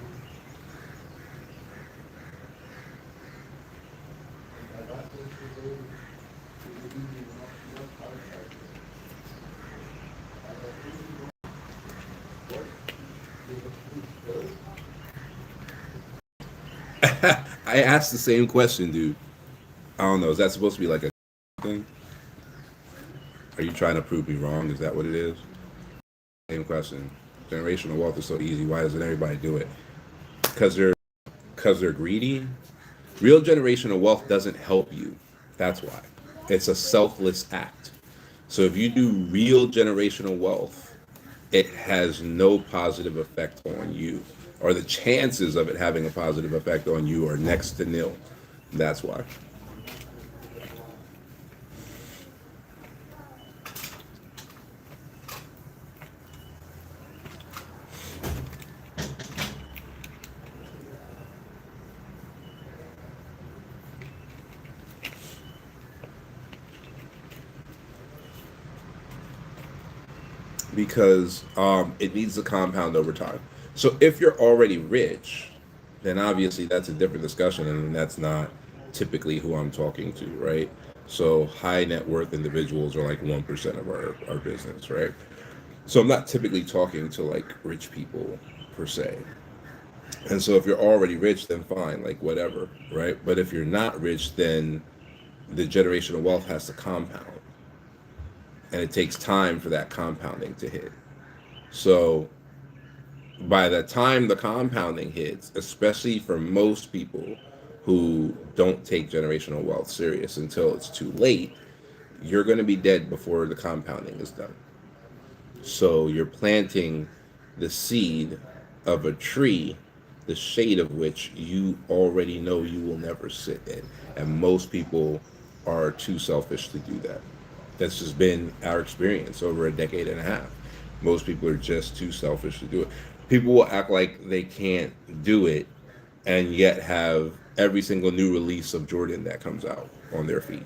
I asked the same question, dude. I don't know. Is that supposed to be like a thing? Are you trying to prove me wrong? Is that what it is? Same question. Generational wealth is so easy. Why doesn't everybody do it? Because they're greedy. Real generational wealth doesn't help you. That's why. It's a selfless act. So if you do real generational wealth, it has no positive effect on you, or the chances of it having a positive effect on you are next to nil. That's why. Because it needs to compound over time. So if you're already rich, then obviously that's a different discussion, and that's not typically who I'm talking to, right? So high net worth individuals are like 1% of our business, right? So I'm not typically talking to like rich people per se. And so if you're already rich, then fine, like whatever, right? But if you're not rich, then the generational wealth has to compound, and it takes time for that compounding to hit. So by the time the compounding hits, especially for most people who don't take generational wealth serious until it's too late, you're going to be dead before the compounding is done. So you're planting the seed of a tree, the shade of which you already know you will never sit in. And most people are too selfish to do that. That's just been our experience over a decade and a half. Most people are just too selfish to do it. People will act like they can't do it and yet have every single new release of Jordan that comes out on their feed.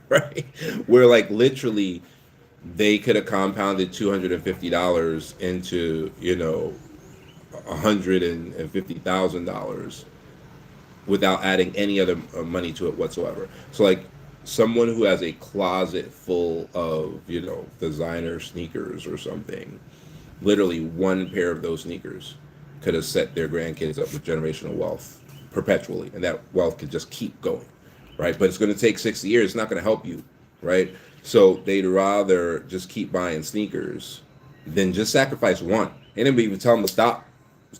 Right? Where like literally they could have compounded $250 into, $150,000 without adding any other money to it whatsoever. So like someone who has a closet full of, designer sneakers or something, literally one pair of those sneakers could have set their grandkids up with generational wealth perpetually, and that wealth could just keep going, right? But it's going to take 60 years. It's not going to help you, right? So they'd rather just keep buying sneakers than just sacrifice one. They didn't even tell them to stop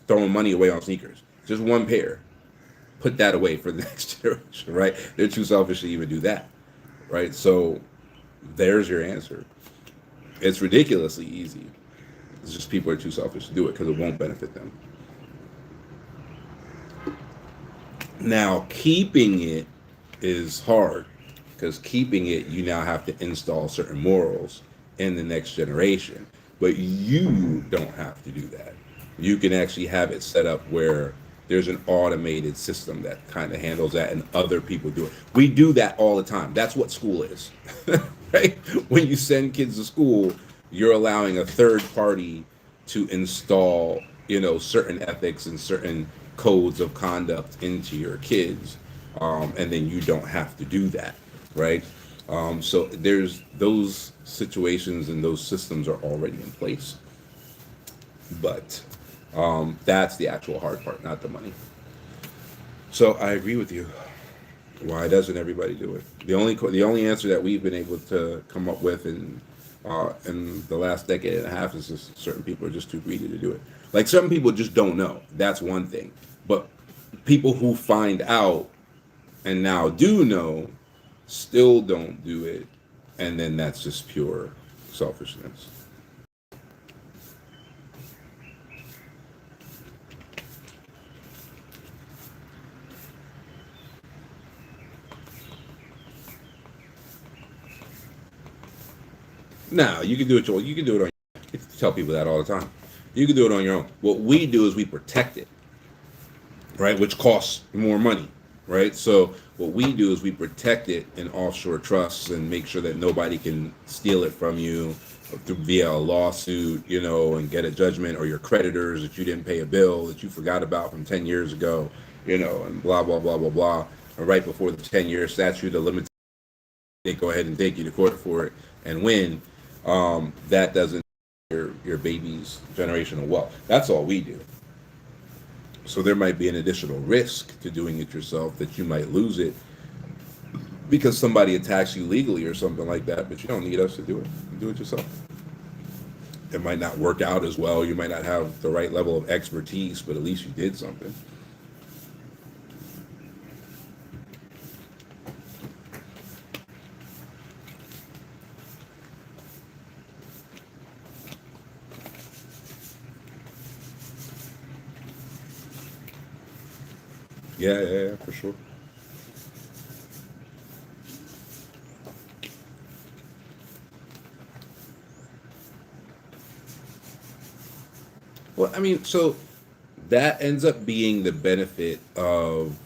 throwing money away on sneakers. Just one pair. Put that away for the next generation, right? They're too selfish to even do that, right? So there's your answer. It's ridiculously easy. It's just people are too selfish to do it because it won't benefit them. Now, keeping it is hard because keeping it, you now have to install certain morals in the next generation. But you don't have to do that. You can actually have it set up where there's an automated system that kind of handles that and other people do it. We do that all the time. That's what school is. Right? When you send kids to school, you're allowing a third party to install, certain ethics and certain codes of conduct into your kids, and then you don't have to do that, right? So there's those situations and those systems are already in place, but that's the actual hard part, not the money. So I agree with you. Why doesn't everybody do it? The only answer that we've been able to come up with in the last decade and a half is just certain people are just too greedy to do it. Like certain people just don't know. That's one thing. But people who find out and now do know still don't do it, and then that's just pure selfishness. Now you can do it. You can do it on. I tell people that all the time. You can do it on your own. What we do is we protect it, right? Which costs more money, right? So what we do is we protect it in offshore trusts and make sure that nobody can steal it from you via a lawsuit, and get a judgment, or your creditors that you didn't pay a bill that you forgot about from 10 years ago, and blah blah blah blah blah. And right before the 10-year statute of limitations, they go ahead and take you to court for it and win. That doesn't your baby's generational wealth. That's all we do. So there might be an additional risk to doing it yourself, that you might lose it because somebody attacks you legally or something like that. But you don't need us to do it. You do it yourself. It might not work out as well. You might not have the right level of expertise, but at least you did something. Yeah, yeah, yeah, for sure. Well, I mean, so that ends up being the benefit of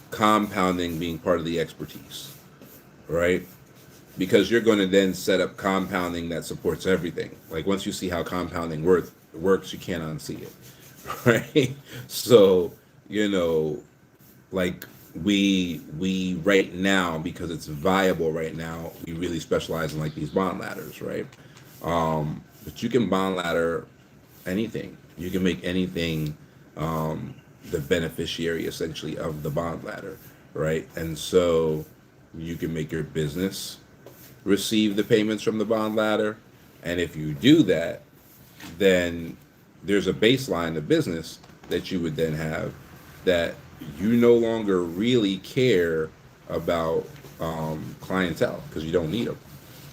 compounding being part of the expertise, right? Because you're going to then set up compounding that supports everything. Like once you see how compounding works, you can't unsee it, right? So, you know, like we right now, because it's viable right now, we really specialize in like these bond ladders, right? But you can bond ladder anything. You can make anything the beneficiary essentially of the bond ladder, right? And so you can make your business receive the payments from the bond ladder. And if you do that, then there's a baseline of business that you would then have, that you no longer really care about clientele because you don't need them,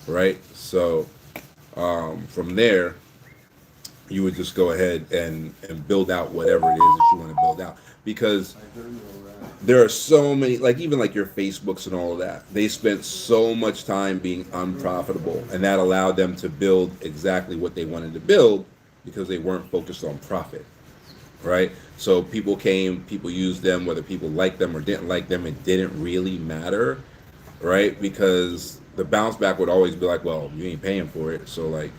right? So from there, you would just go ahead and build out whatever it is that you want to build out, because there are so many, like even like your Facebooks and all of that, they spent so much time being unprofitable, and that allowed them to build exactly what they wanted to build because they weren't focused on profit, right? So people used them, whether people liked them or didn't like them, it didn't really matter, right? Because the bounce back would always be like, well, you ain't paying for it, so like,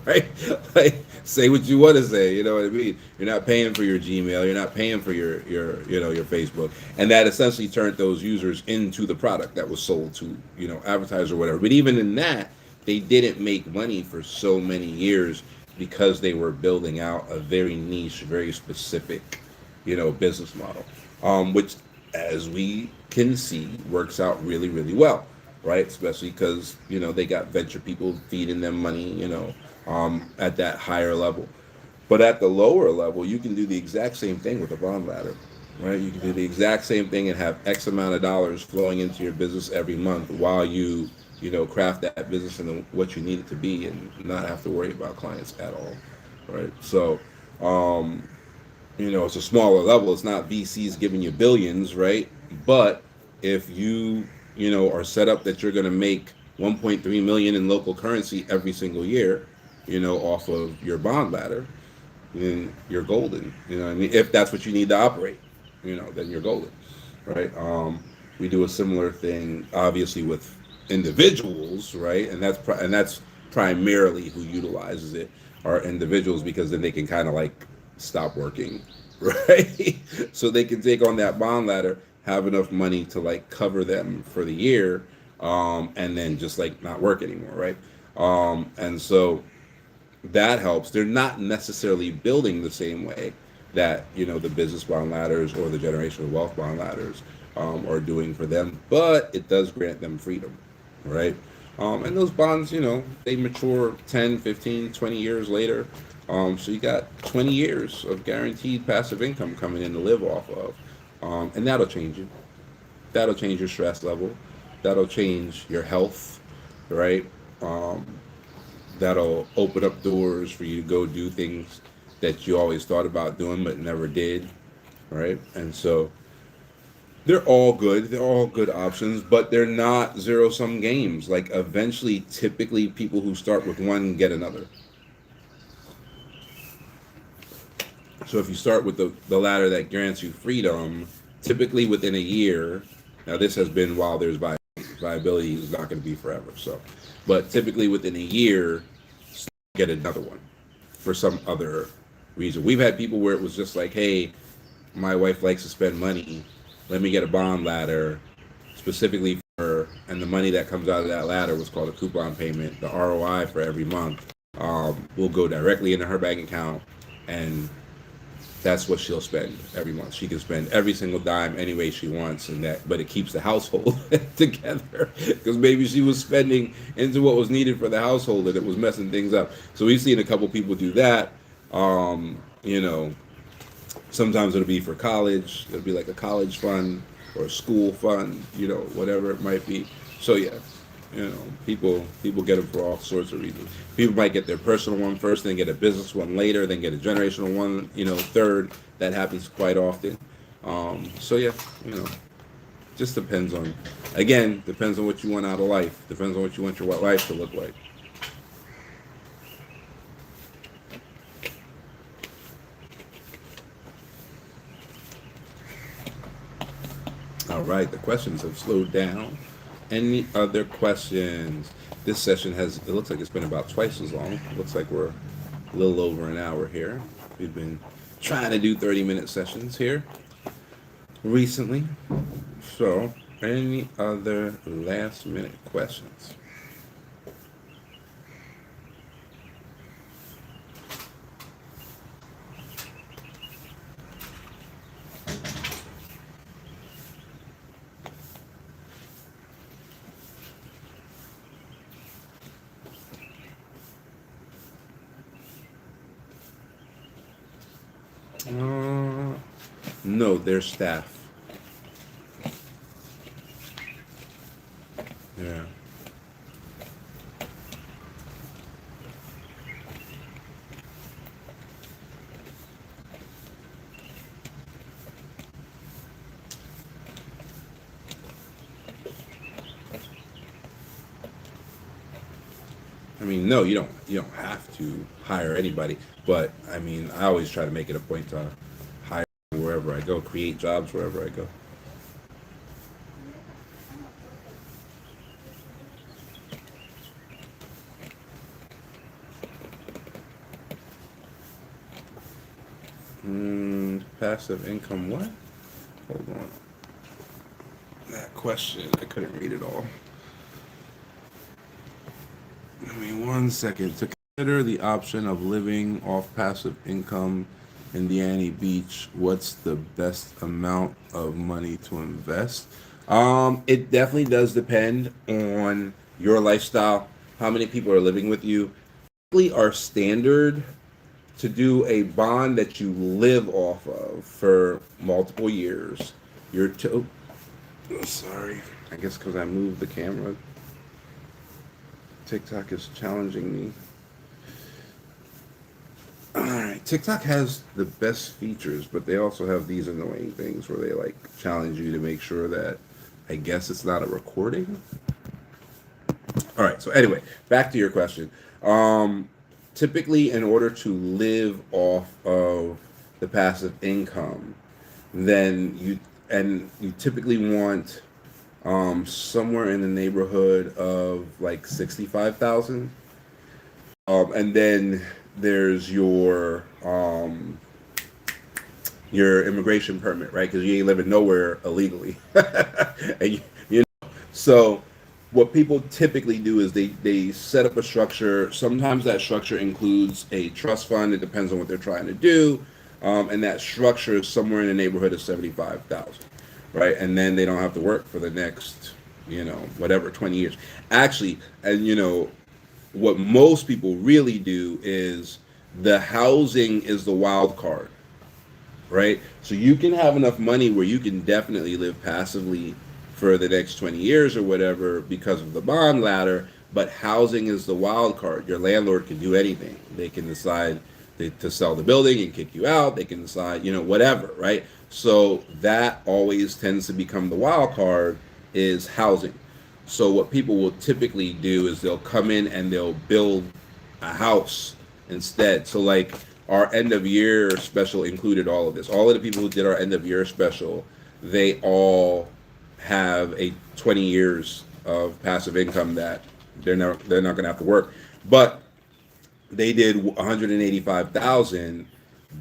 right? Like, say what you want to say. You know what I mean? You're not paying for your Gmail. You're not paying for your Facebook, and that essentially turned those users into the product that was sold to advertisers or whatever. But even in that, they didn't make money for so many years because they were building out a very niche, very specific, business model, which, as we can see, works out really, really well, right? Especially because they got venture people feeding them money, at that higher level. But at the lower level, you can do the exact same thing with a bond ladder, right? You can do the exact same thing and have X amount of dollars flowing into your business every month while craft that business and what you need it to be, and not have to worry about clients at all, right? So, it's a smaller level. It's not VCs giving you billions, right? But if are set up that you're going to make 1.3 million in local currency every single year, off of your bond ladder, then you're golden. I mean, if that's what you need to operate, then you're golden, right? We do a similar thing, obviously, with individuals, right? And that's primarily who utilizes it, are individuals, because then they can kind of like stop working, right? So they can take on that bond ladder, have enough money to like cover them for the year, and then just like not work anymore, right? And so that helps. They're not necessarily building the same way that the business bond ladders or the generational wealth bond ladders are doing for them, but it does grant them freedom, right? And those bonds, they mature 10, 15, 20 years later. So you got 20 years of guaranteed passive income coming in to live off of. And that'll change you. That'll change your stress level. That'll change your health, right? Um, that'll open up doors for you to go do things that you always thought about doing but never did, right? And so They're all good. They're all good options, but they're not zero sum games. Like eventually, typically, people who start with one get another. So if you start with the ladder that grants you freedom, typically within a year, now this has been while there's viability is not going to be forever. So, but typically within a year, get another one for some other reason. We've had people where it was just like, hey, my wife likes to spend money. Let me get a bond ladder specifically for her, and the money that comes out of that ladder was called a coupon payment. The ROI for every month will go directly into her bank account, and that's what she'll spend every month. She can spend every single dime any way she wants, and that, but it keeps the household together because maybe she was spending into what was needed for the household and it was messing things up. So we've seen a couple people do that. You know, sometimes it'll be for college. It'll be like a college fund or a school fund. You know, whatever it might be. So yeah, you know, people get them for all sorts of reasons. People might get their personal one first, then get a business one later, then get a generational one, you know, third. That happens quite often. So yeah, you know, just depends on, again, depends on what you want out of life. Depends on what you want your life to look like. All right, the questions have slowed down. Any other questions? This session has, it looks like it's been about twice as long. It looks like we're a little over an hour here. We've been trying to do 30-minute sessions here recently. So, any other last minute questions? No, they're staff. Yeah. I mean, no, you don't have to hire anybody, but I mean, I always try to make it a point to hire wherever I go, create jobs wherever I go. Passive income, what? Hold on. That question, I couldn't read it all. Give me 1 second. To consider the option of living off passive income in Deani Beach, what's the best amount of money to invest? It definitely does depend on your lifestyle, how many people are living with you. Typically, our standard to do a bond that you live off of for multiple years, you're to, oh, sorry, I guess because I moved the camera, TikTok is challenging me. All right, TikTok has the best features, but they also have these annoying things where they like challenge you to make sure that, I guess it's not a recording. All right, so anyway, back to your question. Typically, in order to live off of the passive income, then you typically want somewhere in the neighborhood of like 65,000. And then there's your immigration permit, right? Because you ain't living nowhere illegally, and so what people typically do is they set up a structure. Sometimes that structure includes a trust fund. It depends on what they're trying to do, and that structure is somewhere in the neighborhood of 75,000, right? And then they don't have to work for the next, whatever, 20 years. Actually, and what most people really do is the housing is the wild card, right? So you can have enough money where you can definitely live passively for the next 20 years or whatever because of the bond ladder, but housing is the wild card. Your landlord can do anything. They can decide to sell the building and kick you out. They can decide, whatever, right? So that always tends to become the wild card is housing. So what people will typically do is they'll come in and they'll build a house instead. So like our end of year special included all of this. All of the people who did our end of year special, they all have a 20 years of passive income that they're not going to have to work. But they did 185,000,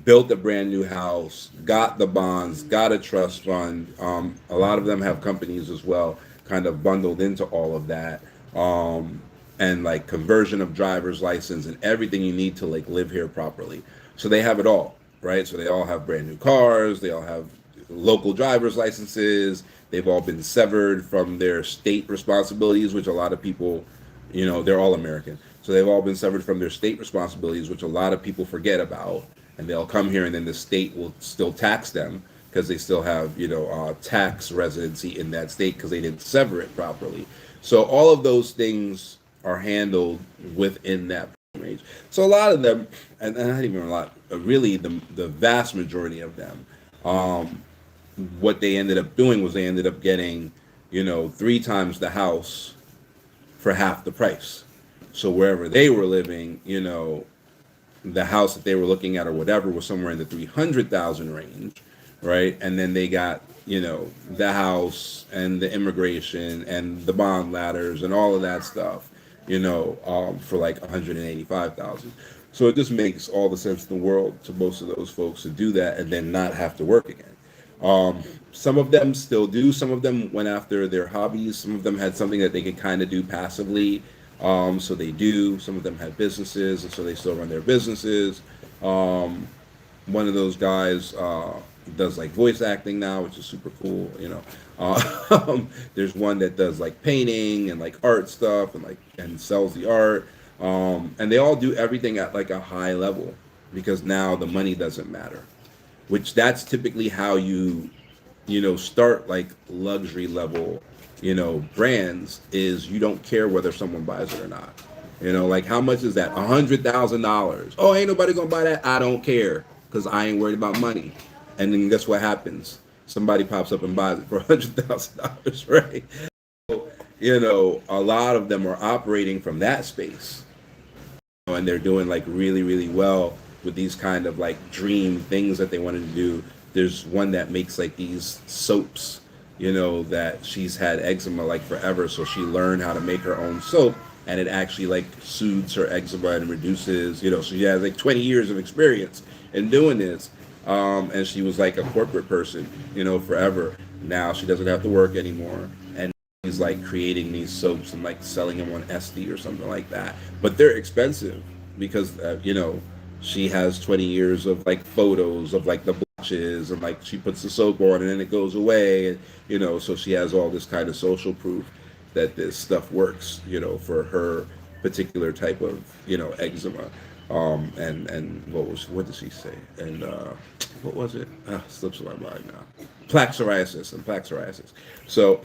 built a brand new house, got the bonds, got a trust fund. A lot of them have companies as well, kind of bundled into all of that. And like conversion of driver's license and everything you need to like live here properly. So they have it all, right? So they all have brand new cars, they all have local driver's licenses, they've all been severed from their state responsibilities, which a lot of people, they're all American. So they've all been severed from their state responsibilities, which a lot of people forget about. And they'll come here and then the state will still tax them because they still have, tax residency in that state because they didn't sever it properly. So all of those things are handled within that range. So a lot of them, and not even a lot, really the vast majority of them, what they ended up doing was they ended up getting, 3 times the house for half the price. So wherever they were living, the house that they were looking at or whatever was somewhere in the 300,000 range, right? And then they got, the house and the immigration and the bond ladders and all of that stuff, for like 185,000. So it just makes all the sense in the world to most of those folks to do that and then not have to work again. Some of them still do. Some of them went after their hobbies. Some of them had something that they could kind of do passively. So they do. Some of them had businesses, and so they still run their businesses. One of those guys does like voice acting now, which is super cool. There's one that does like painting and like art stuff and sells the art. And they all do everything at like a high level because now the money doesn't matter, which that's typically how you start like luxury level brands is you don't care whether someone buys it or not. Like how much is that? $100,000. Oh, ain't nobody gonna buy that. I don't care because I ain't worried about money. And then guess what happens? Somebody pops up and buys it for $100,000, right? So, a lot of them are operating from that space, and they're doing like really, really well with these kind of like dream things that they wanted to do. There's one that makes like these soaps, that she's had eczema like forever, so she learned how to make her own soap, and it actually like soothes her eczema and reduces, so she has like 20 years of experience in doing this. And she was like a corporate person, forever. Now she doesn't have to work anymore, and she's like creating these soaps and like selling them on Etsy or something like that. But they're expensive because she has 20 years of like photos of like the blotches, and like she puts the soap on and then it goes away, and so she has all this kind of social proof that this stuff works, for her particular type of eczema. And what did she say? And what was it? Slips my mind now. Plaque psoriasis. So,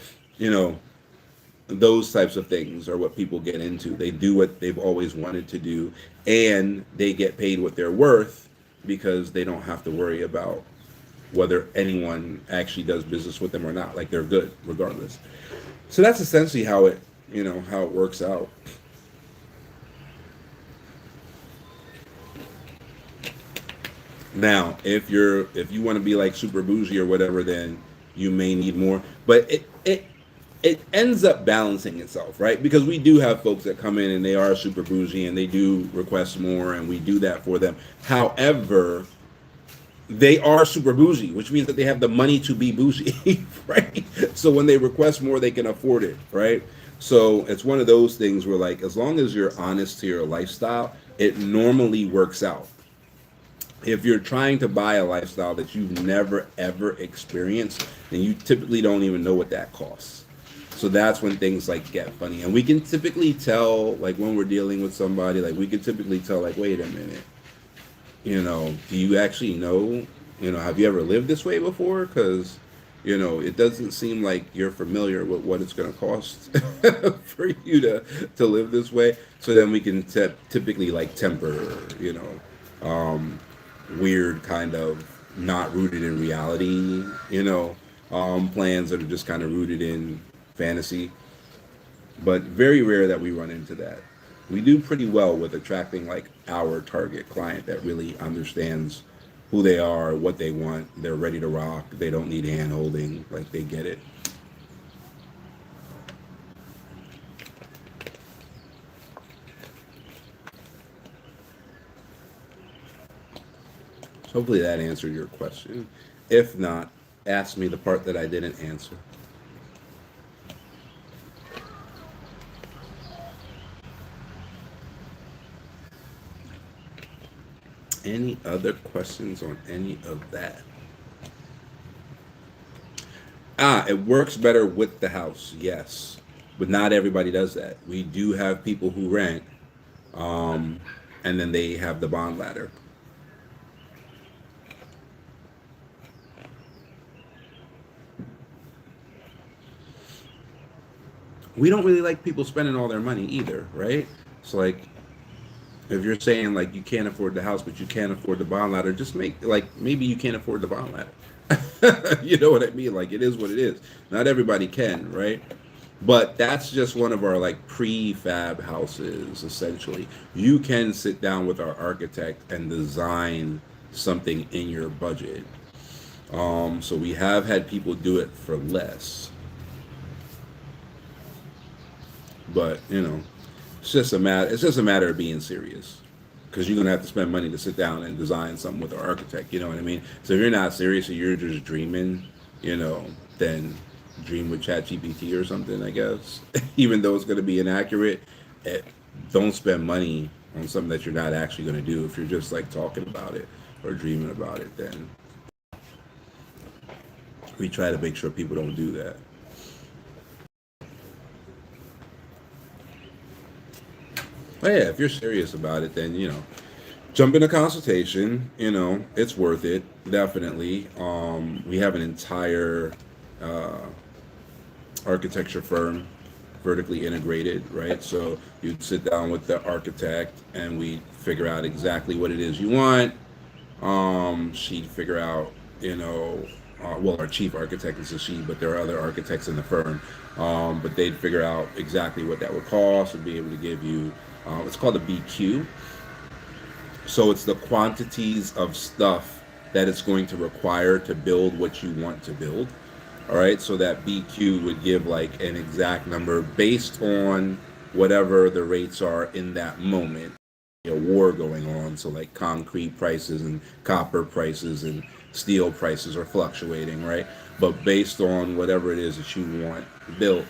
those types of things are what people get into. They do what they've always wanted to do, and they get paid what they're worth because they don't have to worry about whether anyone actually does business with them or not. Like they're good regardless. So that's essentially how it works out. Now, if you want to be like super bougie or whatever, then you may need more. But it ends up balancing itself, right? Because we do have folks that come in and they are super bougie and they do request more, and we do that for them. However, they are super bougie, which means that they have the money to be bougie, right? So when they request more, they can afford it, right? So it's one of those things where like as long as you're honest to your lifestyle, it normally works out. If you're trying to buy a lifestyle that you've never ever experienced, then you typically don't even know what that costs. So that's when things like get funny. And we can typically tell, like when we're dealing with somebody, like we can typically tell, like, wait a minute, do you actually know, have you ever lived this way before? Because, it doesn't seem like you're familiar with what it's going to cost for you to live this way. So then we can typically like temper, weird kind of not rooted in reality, you know, plans that are just kind of rooted in fantasy. But very rare that we run into that. We do pretty well with attracting like our target client that really understands who they are, what they want. They're ready to rock. They don't need hand holding. Like they get it. So hopefully that answered your question. If not, ask me the part that I didn't answer. Any other questions on any of that? It works better with the house, yes. But not everybody does that. We do have people who rent, um, and then they have the bond ladder. We don't really like people spending all their money either, right? So like if you're saying like you can't afford the house but you can't afford the bond ladder, just make like maybe you can't afford the bond ladder. You know what I mean? Like it is what it is. Not everybody can, right? But that's just one of our like prefab houses essentially. You can sit down with our architect and design something in your budget. So we have had people do it for less, but you know, it's just a matter of being serious because you're gonna have to spend money to sit down and design something with an architect. You know what I mean? So if you're not serious and you're just dreaming, you know, then dream with ChatGPT or something. I guess even though it's gonna be inaccurate, eh, don't spend money on something that you're not actually gonna do. If you're just like talking about it or dreaming about it, then we try to make sure people don't do that. But yeah, if you're serious about it, then you know, jump in a consultation. You know, it's worth it, definitely. We have an entire uh, architecture firm, vertically integrated, right? So you'd sit down with the architect, and we figure out exactly what it is you want. She'd figure out, you know, well, our chief architect is a she, but there are other architects in the firm. But they'd figure out exactly what that would cost and be able to give you. It's called a BQ. So it's the quantities of stuff that it's going to require to build what you want to build. All right. So that BQ would give like an exact number based on whatever the rates are in that moment. A war going on, so like concrete prices and copper prices and steel prices are fluctuating, right? But based on whatever it is that you want built,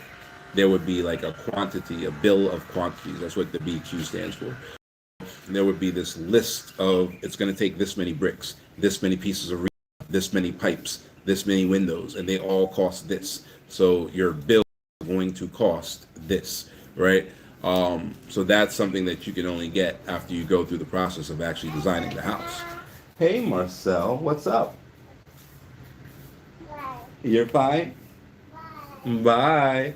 there would be like a quantity, a bill of quantities. That's what the BQ stands for. And there would be this list of it's going to take this many bricks, this many pieces of this many pipes, this many windows, and they all cost this. So your bill is going to cost this, right? So that's something that you can only get after you go through the process of actually designing the house. Hey Marcel, what's up? You're fine? Bye.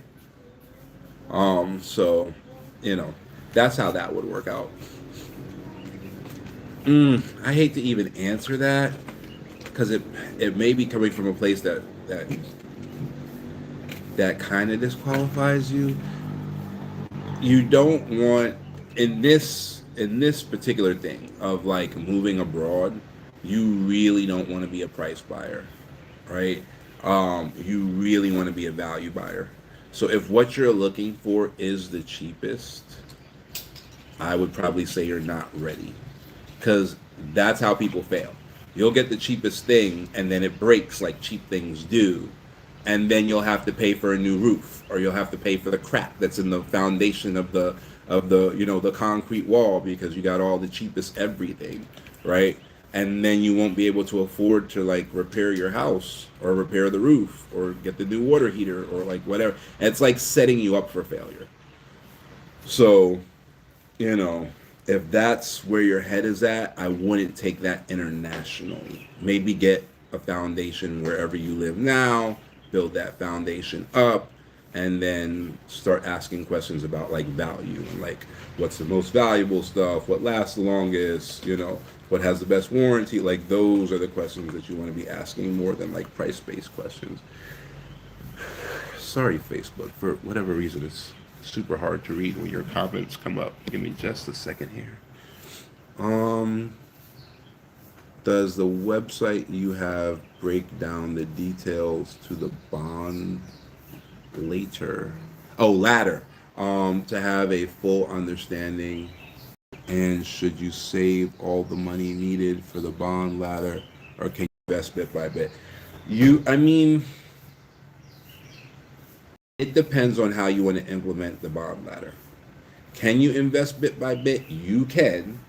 So, you know, that's how that would work out. I hate to even answer that because it may be coming from a place that kind of disqualifies you. You don't want in this particular thing of like moving abroad, you really don't want to be a price buyer, right? You really want to be a value buyer. So if what you're looking for is the cheapest, I would probably say you're not ready because that's how people fail. You'll get the cheapest thing and then it breaks like cheap things do. And then you'll have to pay for a new roof or you'll have to pay for the crack that's in the foundation of the you know the concrete wall because you got all the cheapest everything, right? And then you won't be able to afford to like repair your house or repair the roof or get the new water heater or like whatever. It's like setting you up for failure. So, you know, if that's where your head is at, I wouldn't take that internationally. Maybe get a foundation wherever you live now, build that foundation up, and then start asking questions about like value and like what's the most valuable stuff, what lasts the longest, what has the best warranty. Like those are the questions that you want to be asking more than like price-based questions. Sorry, Facebook, for whatever reason, it's super hard to read when your comments come up. Give me just a second here. Um, does the website you have break down the details to the bond later? Oh, ladder. To have a full understanding, and should you save all the money needed for the bond ladder, or can you invest bit by bit? I mean, it depends on how you want to implement the bond ladder. Can you invest bit by bit? You can,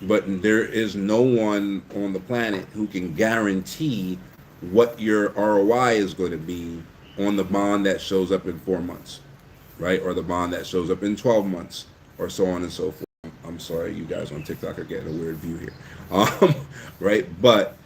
but there is no one on the planet who can guarantee what your ROI is going to be on the bond that shows up in 4 months, right? Or the bond that shows up in 12 months, or so on and so forth. I'm sorry, you guys on TikTok are getting a weird view here. Right? But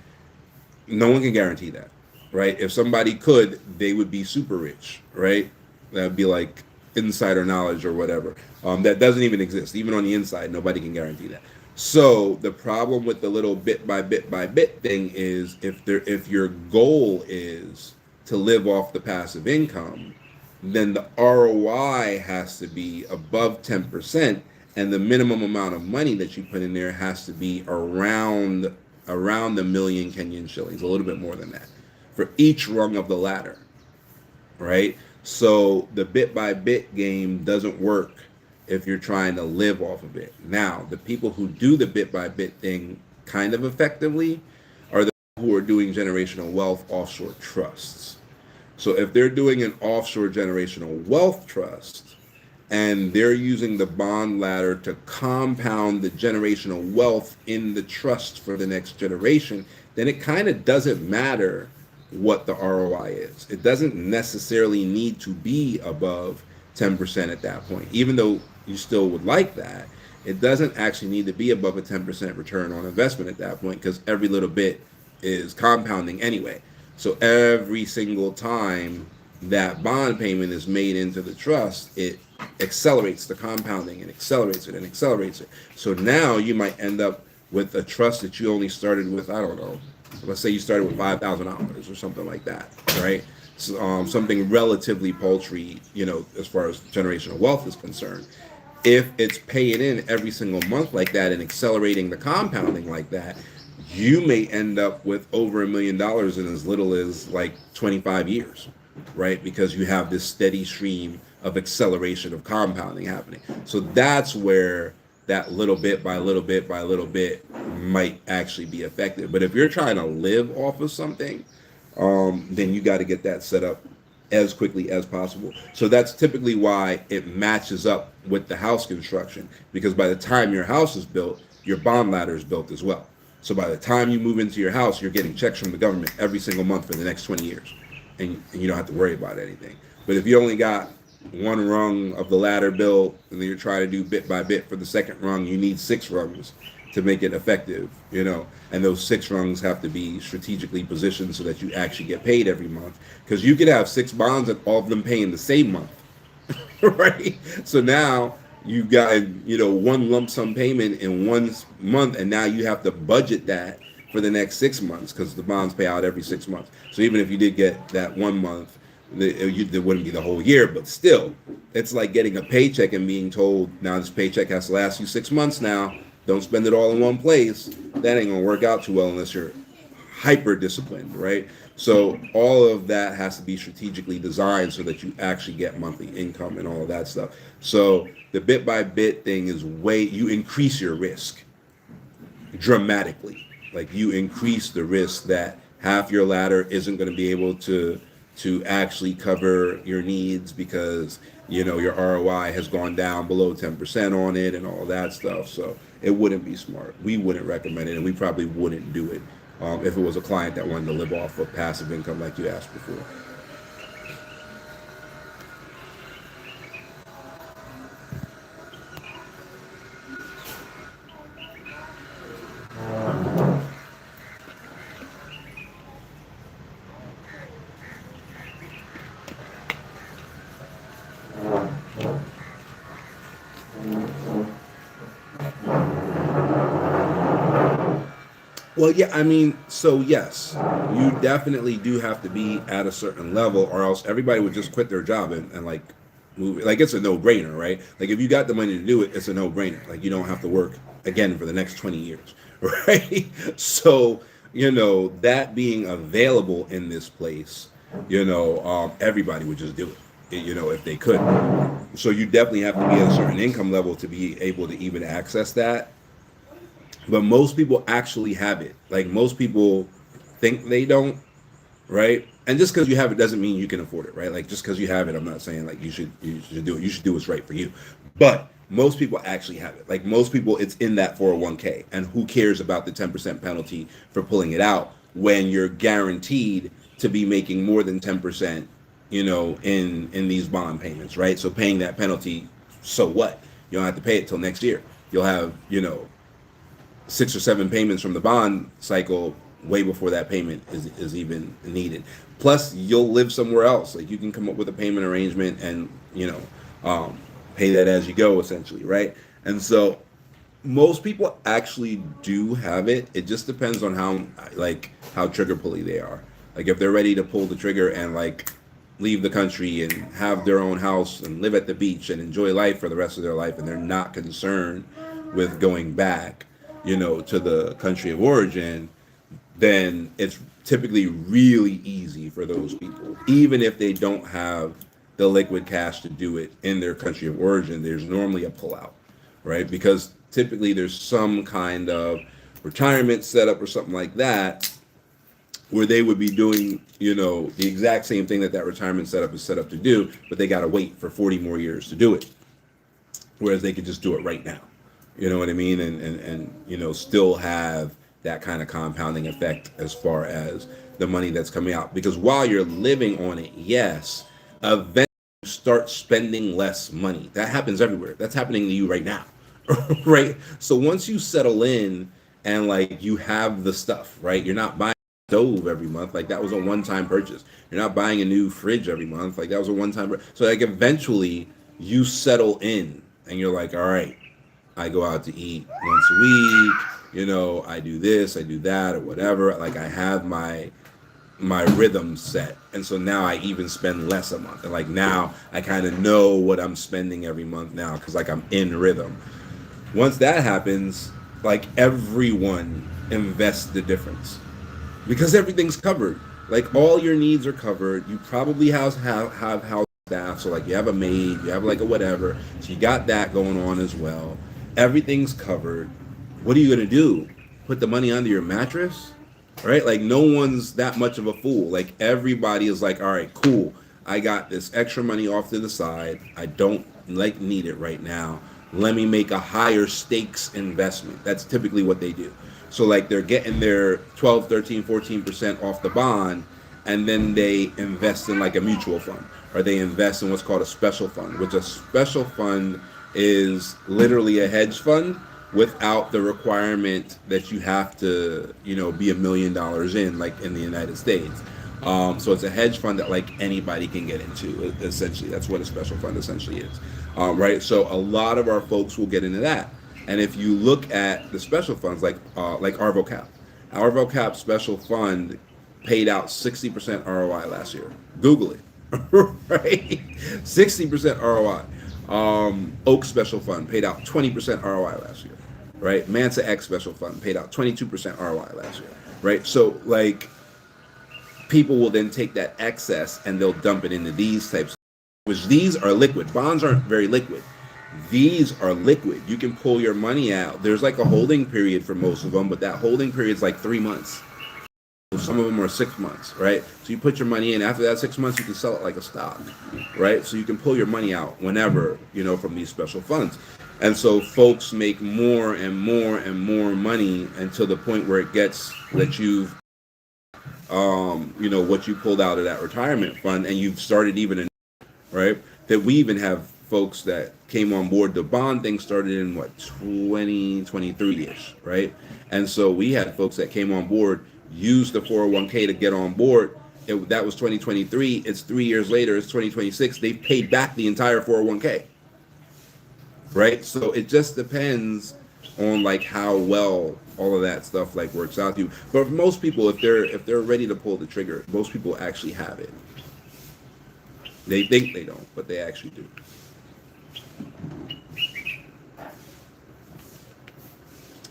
no one can guarantee that, right? If somebody could, they would be super rich, right? That'd be like insider knowledge or whatever. That doesn't even exist. Even on the inside, nobody can guarantee that. So the problem with the little bit by bit by bit thing is if your goal is to live off the passive income, then the ROI has to be above 10%, and the minimum amount of money that you put in there has to be around a million Kenyan shillings, a little bit more than that, for each rung of the ladder, right? So the bit by bit game doesn't work if you're trying to live off of it. Now, the people who do the bit by bit thing kind of effectively are the people who are doing generational wealth offshore trusts. So if they're doing an offshore generational wealth trust and they're using the bond ladder to compound the generational wealth in the trust for the next generation, then it kind of doesn't matter what the ROI is. It doesn't necessarily need to be above 10% at that point, even though you still would like that. It doesn't actually need to be above a 10% return on investment at that point, because every little bit is compounding anyway. So every single time that bond payment is made into the trust, it accelerates the compounding and accelerates it and accelerates it. So now you might end up with a trust that you only started with, I don't know, let's say you started with $5,000 or something like that, right? So, something relatively paltry, as far as generational wealth is concerned. If it's paying in every single month like that and accelerating the compounding like that, you may end up with over $1 million in as little as like 25 years, right? Because you have this steady stream of acceleration of compounding happening. So that's where that little bit by little bit by little bit might actually be effective. But if you're trying to live off of something, then you got to get that set up as quickly as possible. So that's typically why it matches up with the house construction, because by the time your house is built, your bond ladder is built as well. So by the time you move into your house, you're getting checks from the government every single month for the next 20 years, and you don't have to worry about anything. But if you only got one rung of the ladder built, and then you're trying to do bit by bit for the second rung, you need 6 rungs to make it effective. And those 6 rungs have to be strategically positioned so that you actually get paid every month. Because you could have 6 bonds and all of them pay in the same month, right? So now you got one lump sum payment in 1 month, and now you have to budget that for the next 6 months, because the bonds pay out every 6 months. So even if you did get that 1 month, it wouldn't be the whole year, but still, it's like getting a paycheck and being told, now this paycheck has to last you 6 months now. Don't spend it all in one place. That ain't gonna work out too well unless you're hyper disciplined, right? So all of that has to be strategically designed so that you actually get monthly income and all of that stuff. So the bit by bit thing is you increase your risk dramatically. Like, you increase the risk that half your ladder isn't going to be able to actually cover your needs, because your ROI has gone down below 10% on it and all that stuff. So it wouldn't be smart. We wouldn't recommend it, and we probably wouldn't do it if it was a client that wanted to live off of passive income like you asked before. Well, yeah, I mean, so yes, you definitely do have to be at a certain level, or else everybody would just quit their job and like move it. Like it's a no-brainer, right? Like if you got the money to do it, it's a no-brainer. Like you don't have to work again for the next 20 years, right? So, that being available in this place, everybody would just do it, if they could. So you definitely have to be at a certain income level to be able to even access that, but most people actually have it. Like most people think they don't, right? And just because you have it doesn't mean you can afford it, right? Like just because you have it, I'm not saying like you should do it. You should do what's right for you. But most people actually have it. Like most people, it's in that 401k, and who cares about the 10% penalty for pulling it out when you're guaranteed to be making more than 10%, in these bond payments, right? So paying that penalty, so what? You don't have to pay it till next year. You'll have, 6 or 7 payments from the bond cycle way before that payment is even needed. Plus, you'll live somewhere else. Like you can come up with a payment arrangement and pay that as you go, essentially, right? And so most people actually do have it. It just depends on how trigger pulley they are. Like if they're ready to pull the trigger and like leave the country and have their own house and live at the beach and enjoy life for the rest of their life, and they're not concerned with going back, to the country of origin, then it's typically really easy for those people. Even if they don't have the liquid cash to do it in their country of origin, there's normally a pullout, right? Because typically there's some kind of retirement setup or something like that where they would be doing, the exact same thing that retirement setup is set up to do, but they got to wait for 40 more years to do it. Whereas they could just do it right now. You know what I mean? And still have that kind of compounding effect as far as the money that's coming out. Because while you're living on it, yes, eventually you start spending less money. That happens everywhere. That's happening to you right now. Right? So once you settle in and like you have the stuff, right? You're not buying a stove every month. Like that was a one-time purchase. You're not buying a new fridge every month. Like that was a one-time. So like eventually you settle in and you're like, all right, I go out to eat once a week, I do this, I do that, or whatever. Like I have my rhythm set. And so now I even spend less a month. And like now I kind of know what I'm spending every month now because like I'm in rhythm. Once that happens, like everyone invests the difference because everything's covered. Like all your needs are covered. You probably have house staff, so like you have a maid, you have like a whatever. So you got that going on as well. Everything's covered. What are you gonna do? Put the money under your mattress? Right? Like no one's that much of a fool. Like everybody is like, all right, cool. I got this extra money off to the side. I don't like need it right now. Let me make a higher stakes investment. That's typically what they do. So like they're getting their 12, 13, 14% off the bond, and then they invest in like a mutual fund, or they invest in what's called a special fund, which a special fund is literally a hedge fund without the requirement that you have to, be $1 million in, like in the United States. So it's a hedge fund that like anybody can get into. Essentially, that's what a special fund essentially is, right? So a lot of our folks will get into that. And if you look at the special funds, like Arvo Cap special fund paid out 60% ROI last year. Google it, right? 60% ROI. Oak Special Fund paid out 20% ROI last year, right? Mansa X Special Fund paid out 22% ROI last year, right? So like people will then take that excess and they'll dump it into these types, which these are liquid. Bonds aren't very liquid. These are liquid. You can pull your money out. There's like a holding period for most of them, but that holding period is like 3 months. Some of them are 6 months, right? So you put your money in. After that 6 months, you can sell it like a stock, right? So you can pull your money out whenever, from these special funds. And so folks make more and more and more money until the point where it gets that you've, what you pulled out of that retirement fund, and you've started even, right? That we even have folks that came on board. The bond thing started in 2023-ish, right? And so we had folks that came on board, used the 401k to get on board. That was 2023. It's 3 years later. It's 2026. They paid back the entire 401k, right? So it just depends on like how well all of that stuff like works out to you. But for most people, if they're ready to pull the trigger, most people actually have it. They think they don't, but they actually do.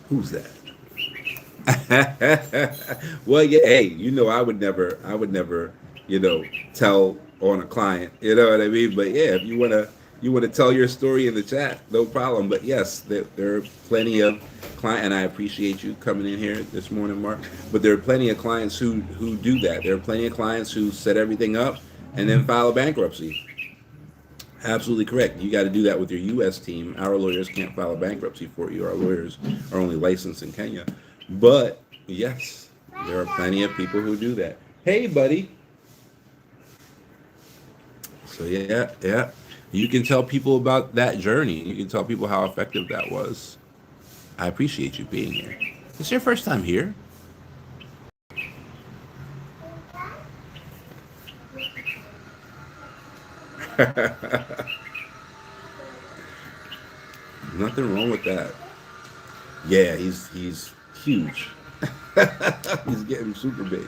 Who's that? Well, yeah, hey, I would never, tell on a client, you know what I mean? But yeah, if you wanna tell your story in the chat, no problem. But yes, there are plenty of client, and I appreciate you coming in here this morning, Mark. But there are plenty of clients who do that. There are plenty of clients who set everything up and then file a bankruptcy. Absolutely correct. You got to do that with your U.S. team. Our lawyers can't file a bankruptcy for you. Our lawyers are only licensed in Kenya. But yes, there are plenty of people who do that. Hey, buddy. So yeah, yeah. You can tell people about that journey. You can tell people how effective that was. I appreciate you being here. It's your first time here. Nothing wrong with that. Yeah, he's huge. He's getting super big.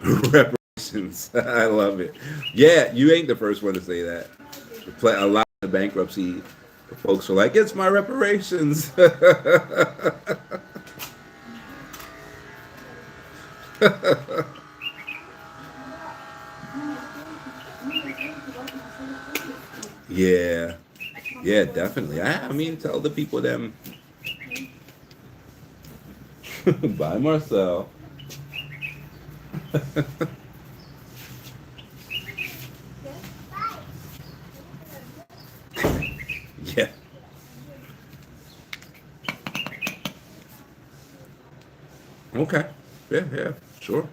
Reparations. I love it. Yeah, you ain't the first one to say that. A lot of bankruptcy folks are like, it's my reparations. Yeah, yeah, definitely. I mean, tell the people them. Bye, Marcel. Yeah. Okay. Yeah, yeah, sure.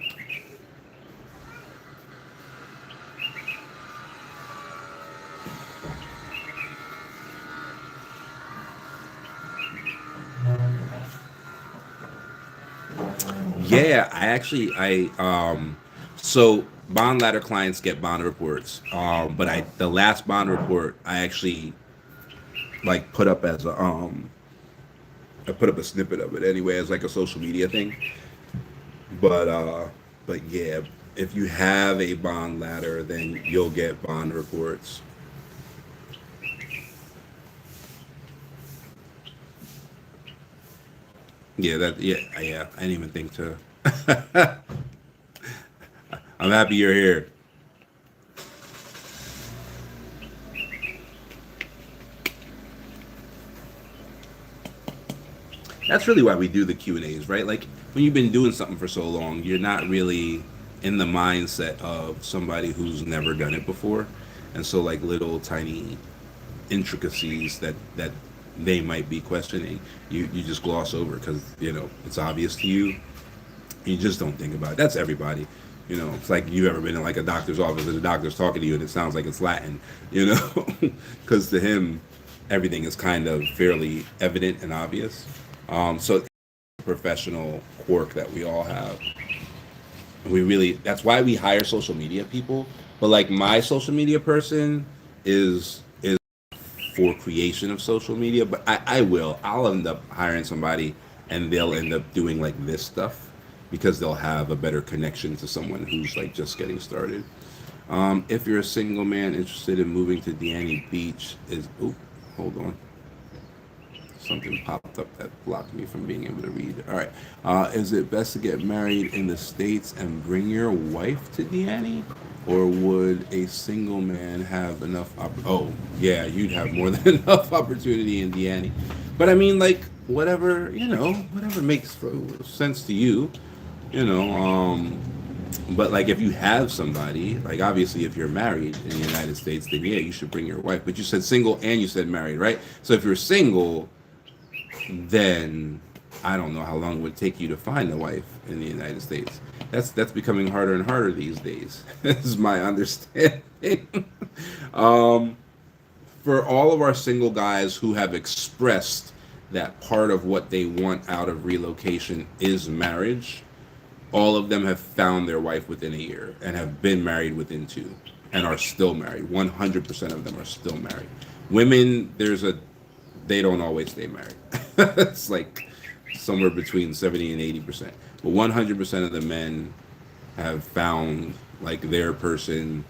Yeah, so bond ladder clients get bond reports. But the last bond report I actually like put up as a I put up a snippet of it anyway as like a social media thing. But yeah, if you have a bond ladder, then you'll get bond reports. Yeah. I didn't even think to. I'm happy you're here. That's really why we do the Q&As, right? Like when you've been doing something for so long, you're not really in the mindset of somebody who's never done it before. And so like little tiny intricacies that they might be questioning, you just gloss over because, it's obvious to you. You just don't think about it. That's everybody. It's like you've ever been in like a doctor's office and the doctor's talking to you and it sounds like it's Latin, because to him, everything is kind of fairly evident and obvious. So professional quirk that we all have. That's why we hire social media people. But like my social media person is for creation of social media, but I'll end up hiring somebody and they'll end up doing like this stuff because they'll have a better connection to someone who's like just getting started. If you're a single man interested in moving to Deani Beach, hold on. Something popped up that blocked me from being able to read. All right. Is it best to get married in the States and bring your wife to Deani? Or would a single man have enough? Oh, yeah, you'd have more than enough opportunity in Deani. But I mean, like, whatever makes sense to you, you know. But like, if you have somebody, like, obviously, if you're married in the United States, then yeah, you should bring your wife. But you said single and you said married, right? So if you're single, then I don't know how long it would take you to find a wife in the United States. That's becoming harder and harder these days. This is my understanding. um, for all of our single guys who have expressed that part of what they want out of relocation is marriage, all of them have found their wife within a year and have been married within two and are still married. 100% of them are still married. Women, they don't always stay married. It's like somewhere between 70 and 80%. But 100% of the men have found like their person,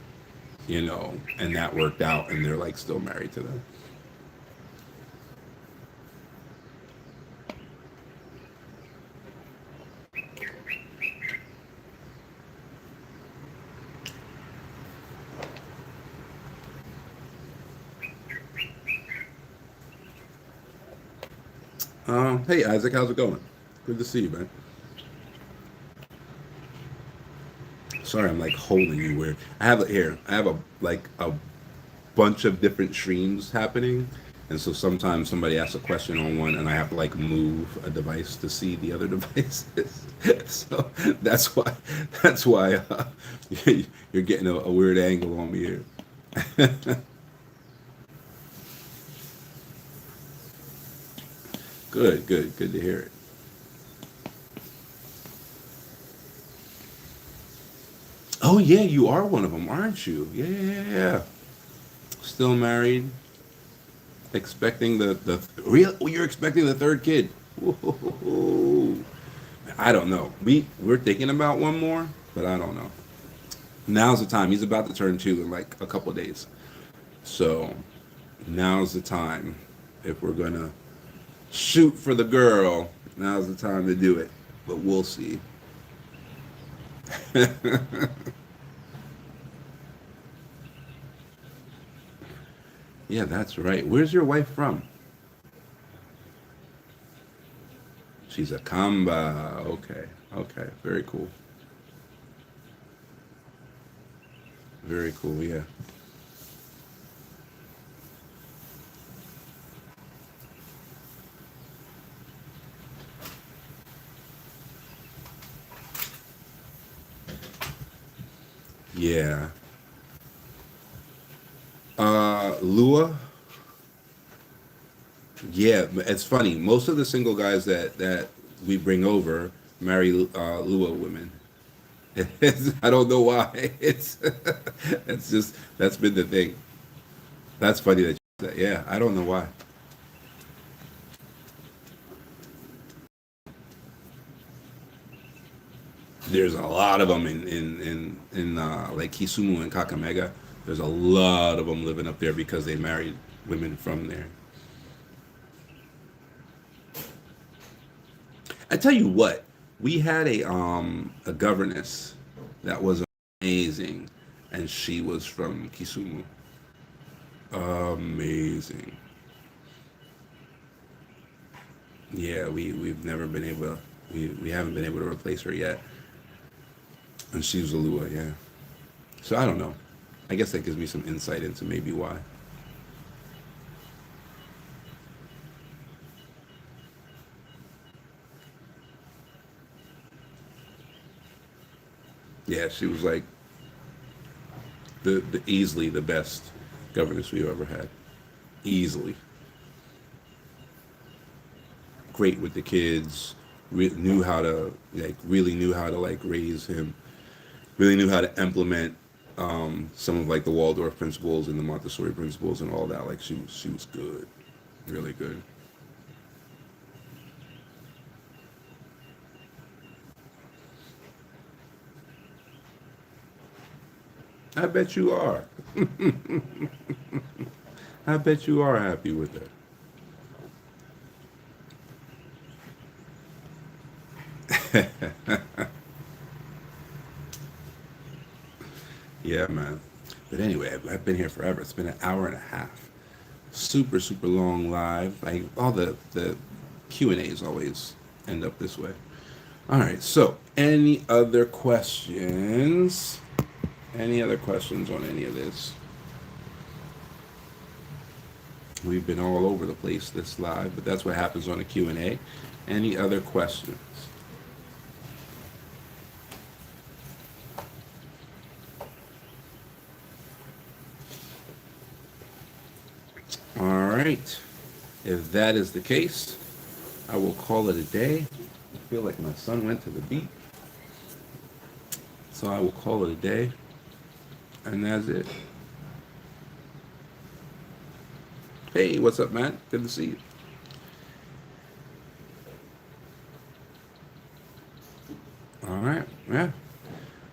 and that worked out, and they're like still married to them. Hey Isaac, how's it going? Good to see you, man. Sorry, I'm like holding you weird. I have a bunch of different streams happening, and so sometimes somebody asks a question on one, and I have to like move a device to see the other devices. So that's why you're getting a weird angle on me here. Good to hear it. Oh yeah, you are one of them, aren't you? Yeah, yeah, yeah, yeah. Still married, expecting the real. You're expecting the third kid. Whoa. I don't know. We're thinking about one more, but I don't know. Now's the time. He's about to turn two in like a couple days. So now's the time. If we're gonna shoot for the girl, now's the time to do it. But we'll see. Yeah, that's right. Where's your wife from? She's a Kamba. Okay. Okay. Very cool. Very cool. Yeah. Yeah. Lua. Yeah, it's funny. Most of the single guys that we bring over marry Lua women. I don't know why. It's just that's been the thing. That's funny that you said that. Yeah, I don't know why. There's a lot of them in like Kisumu and Kakamega. There's a lot of them living up there because they married women from there. I tell you what, we had a governess that was amazing, and she was from Kisumu. Amazing. Yeah, we've never been able to, we haven't been able to replace her yet, and she's a Lua, yeah. So I don't know. I guess that gives me some insight into maybe why. Yeah, she was like the easily the best governess we've ever had. Easily great with the kids. Knew how to really knew how to like raise him. Really knew how to implement some of like the Waldorf principles and the Montessori principles and all that. Like she was good, really good. I bet you are. I bet you are happy with it. Yeah, man. But anyway, I've been here forever. It's been an hour and a half. Super, super long live. Like all the Q and A's always end up this way. All right. So, any other questions? Any other questions on any of this? We've been all over the place this live, but that's what happens on a Q and A. Any other questions? All right. If that is the case, I will call it a day. I feel like my son went to the beat. So I will call it a day, and that's it. Hey, what's up, Matt? Good to see you. All right, yeah.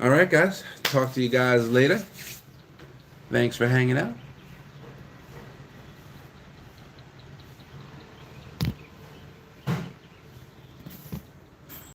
All right, guys. Talk to you guys later. Thanks for hanging out.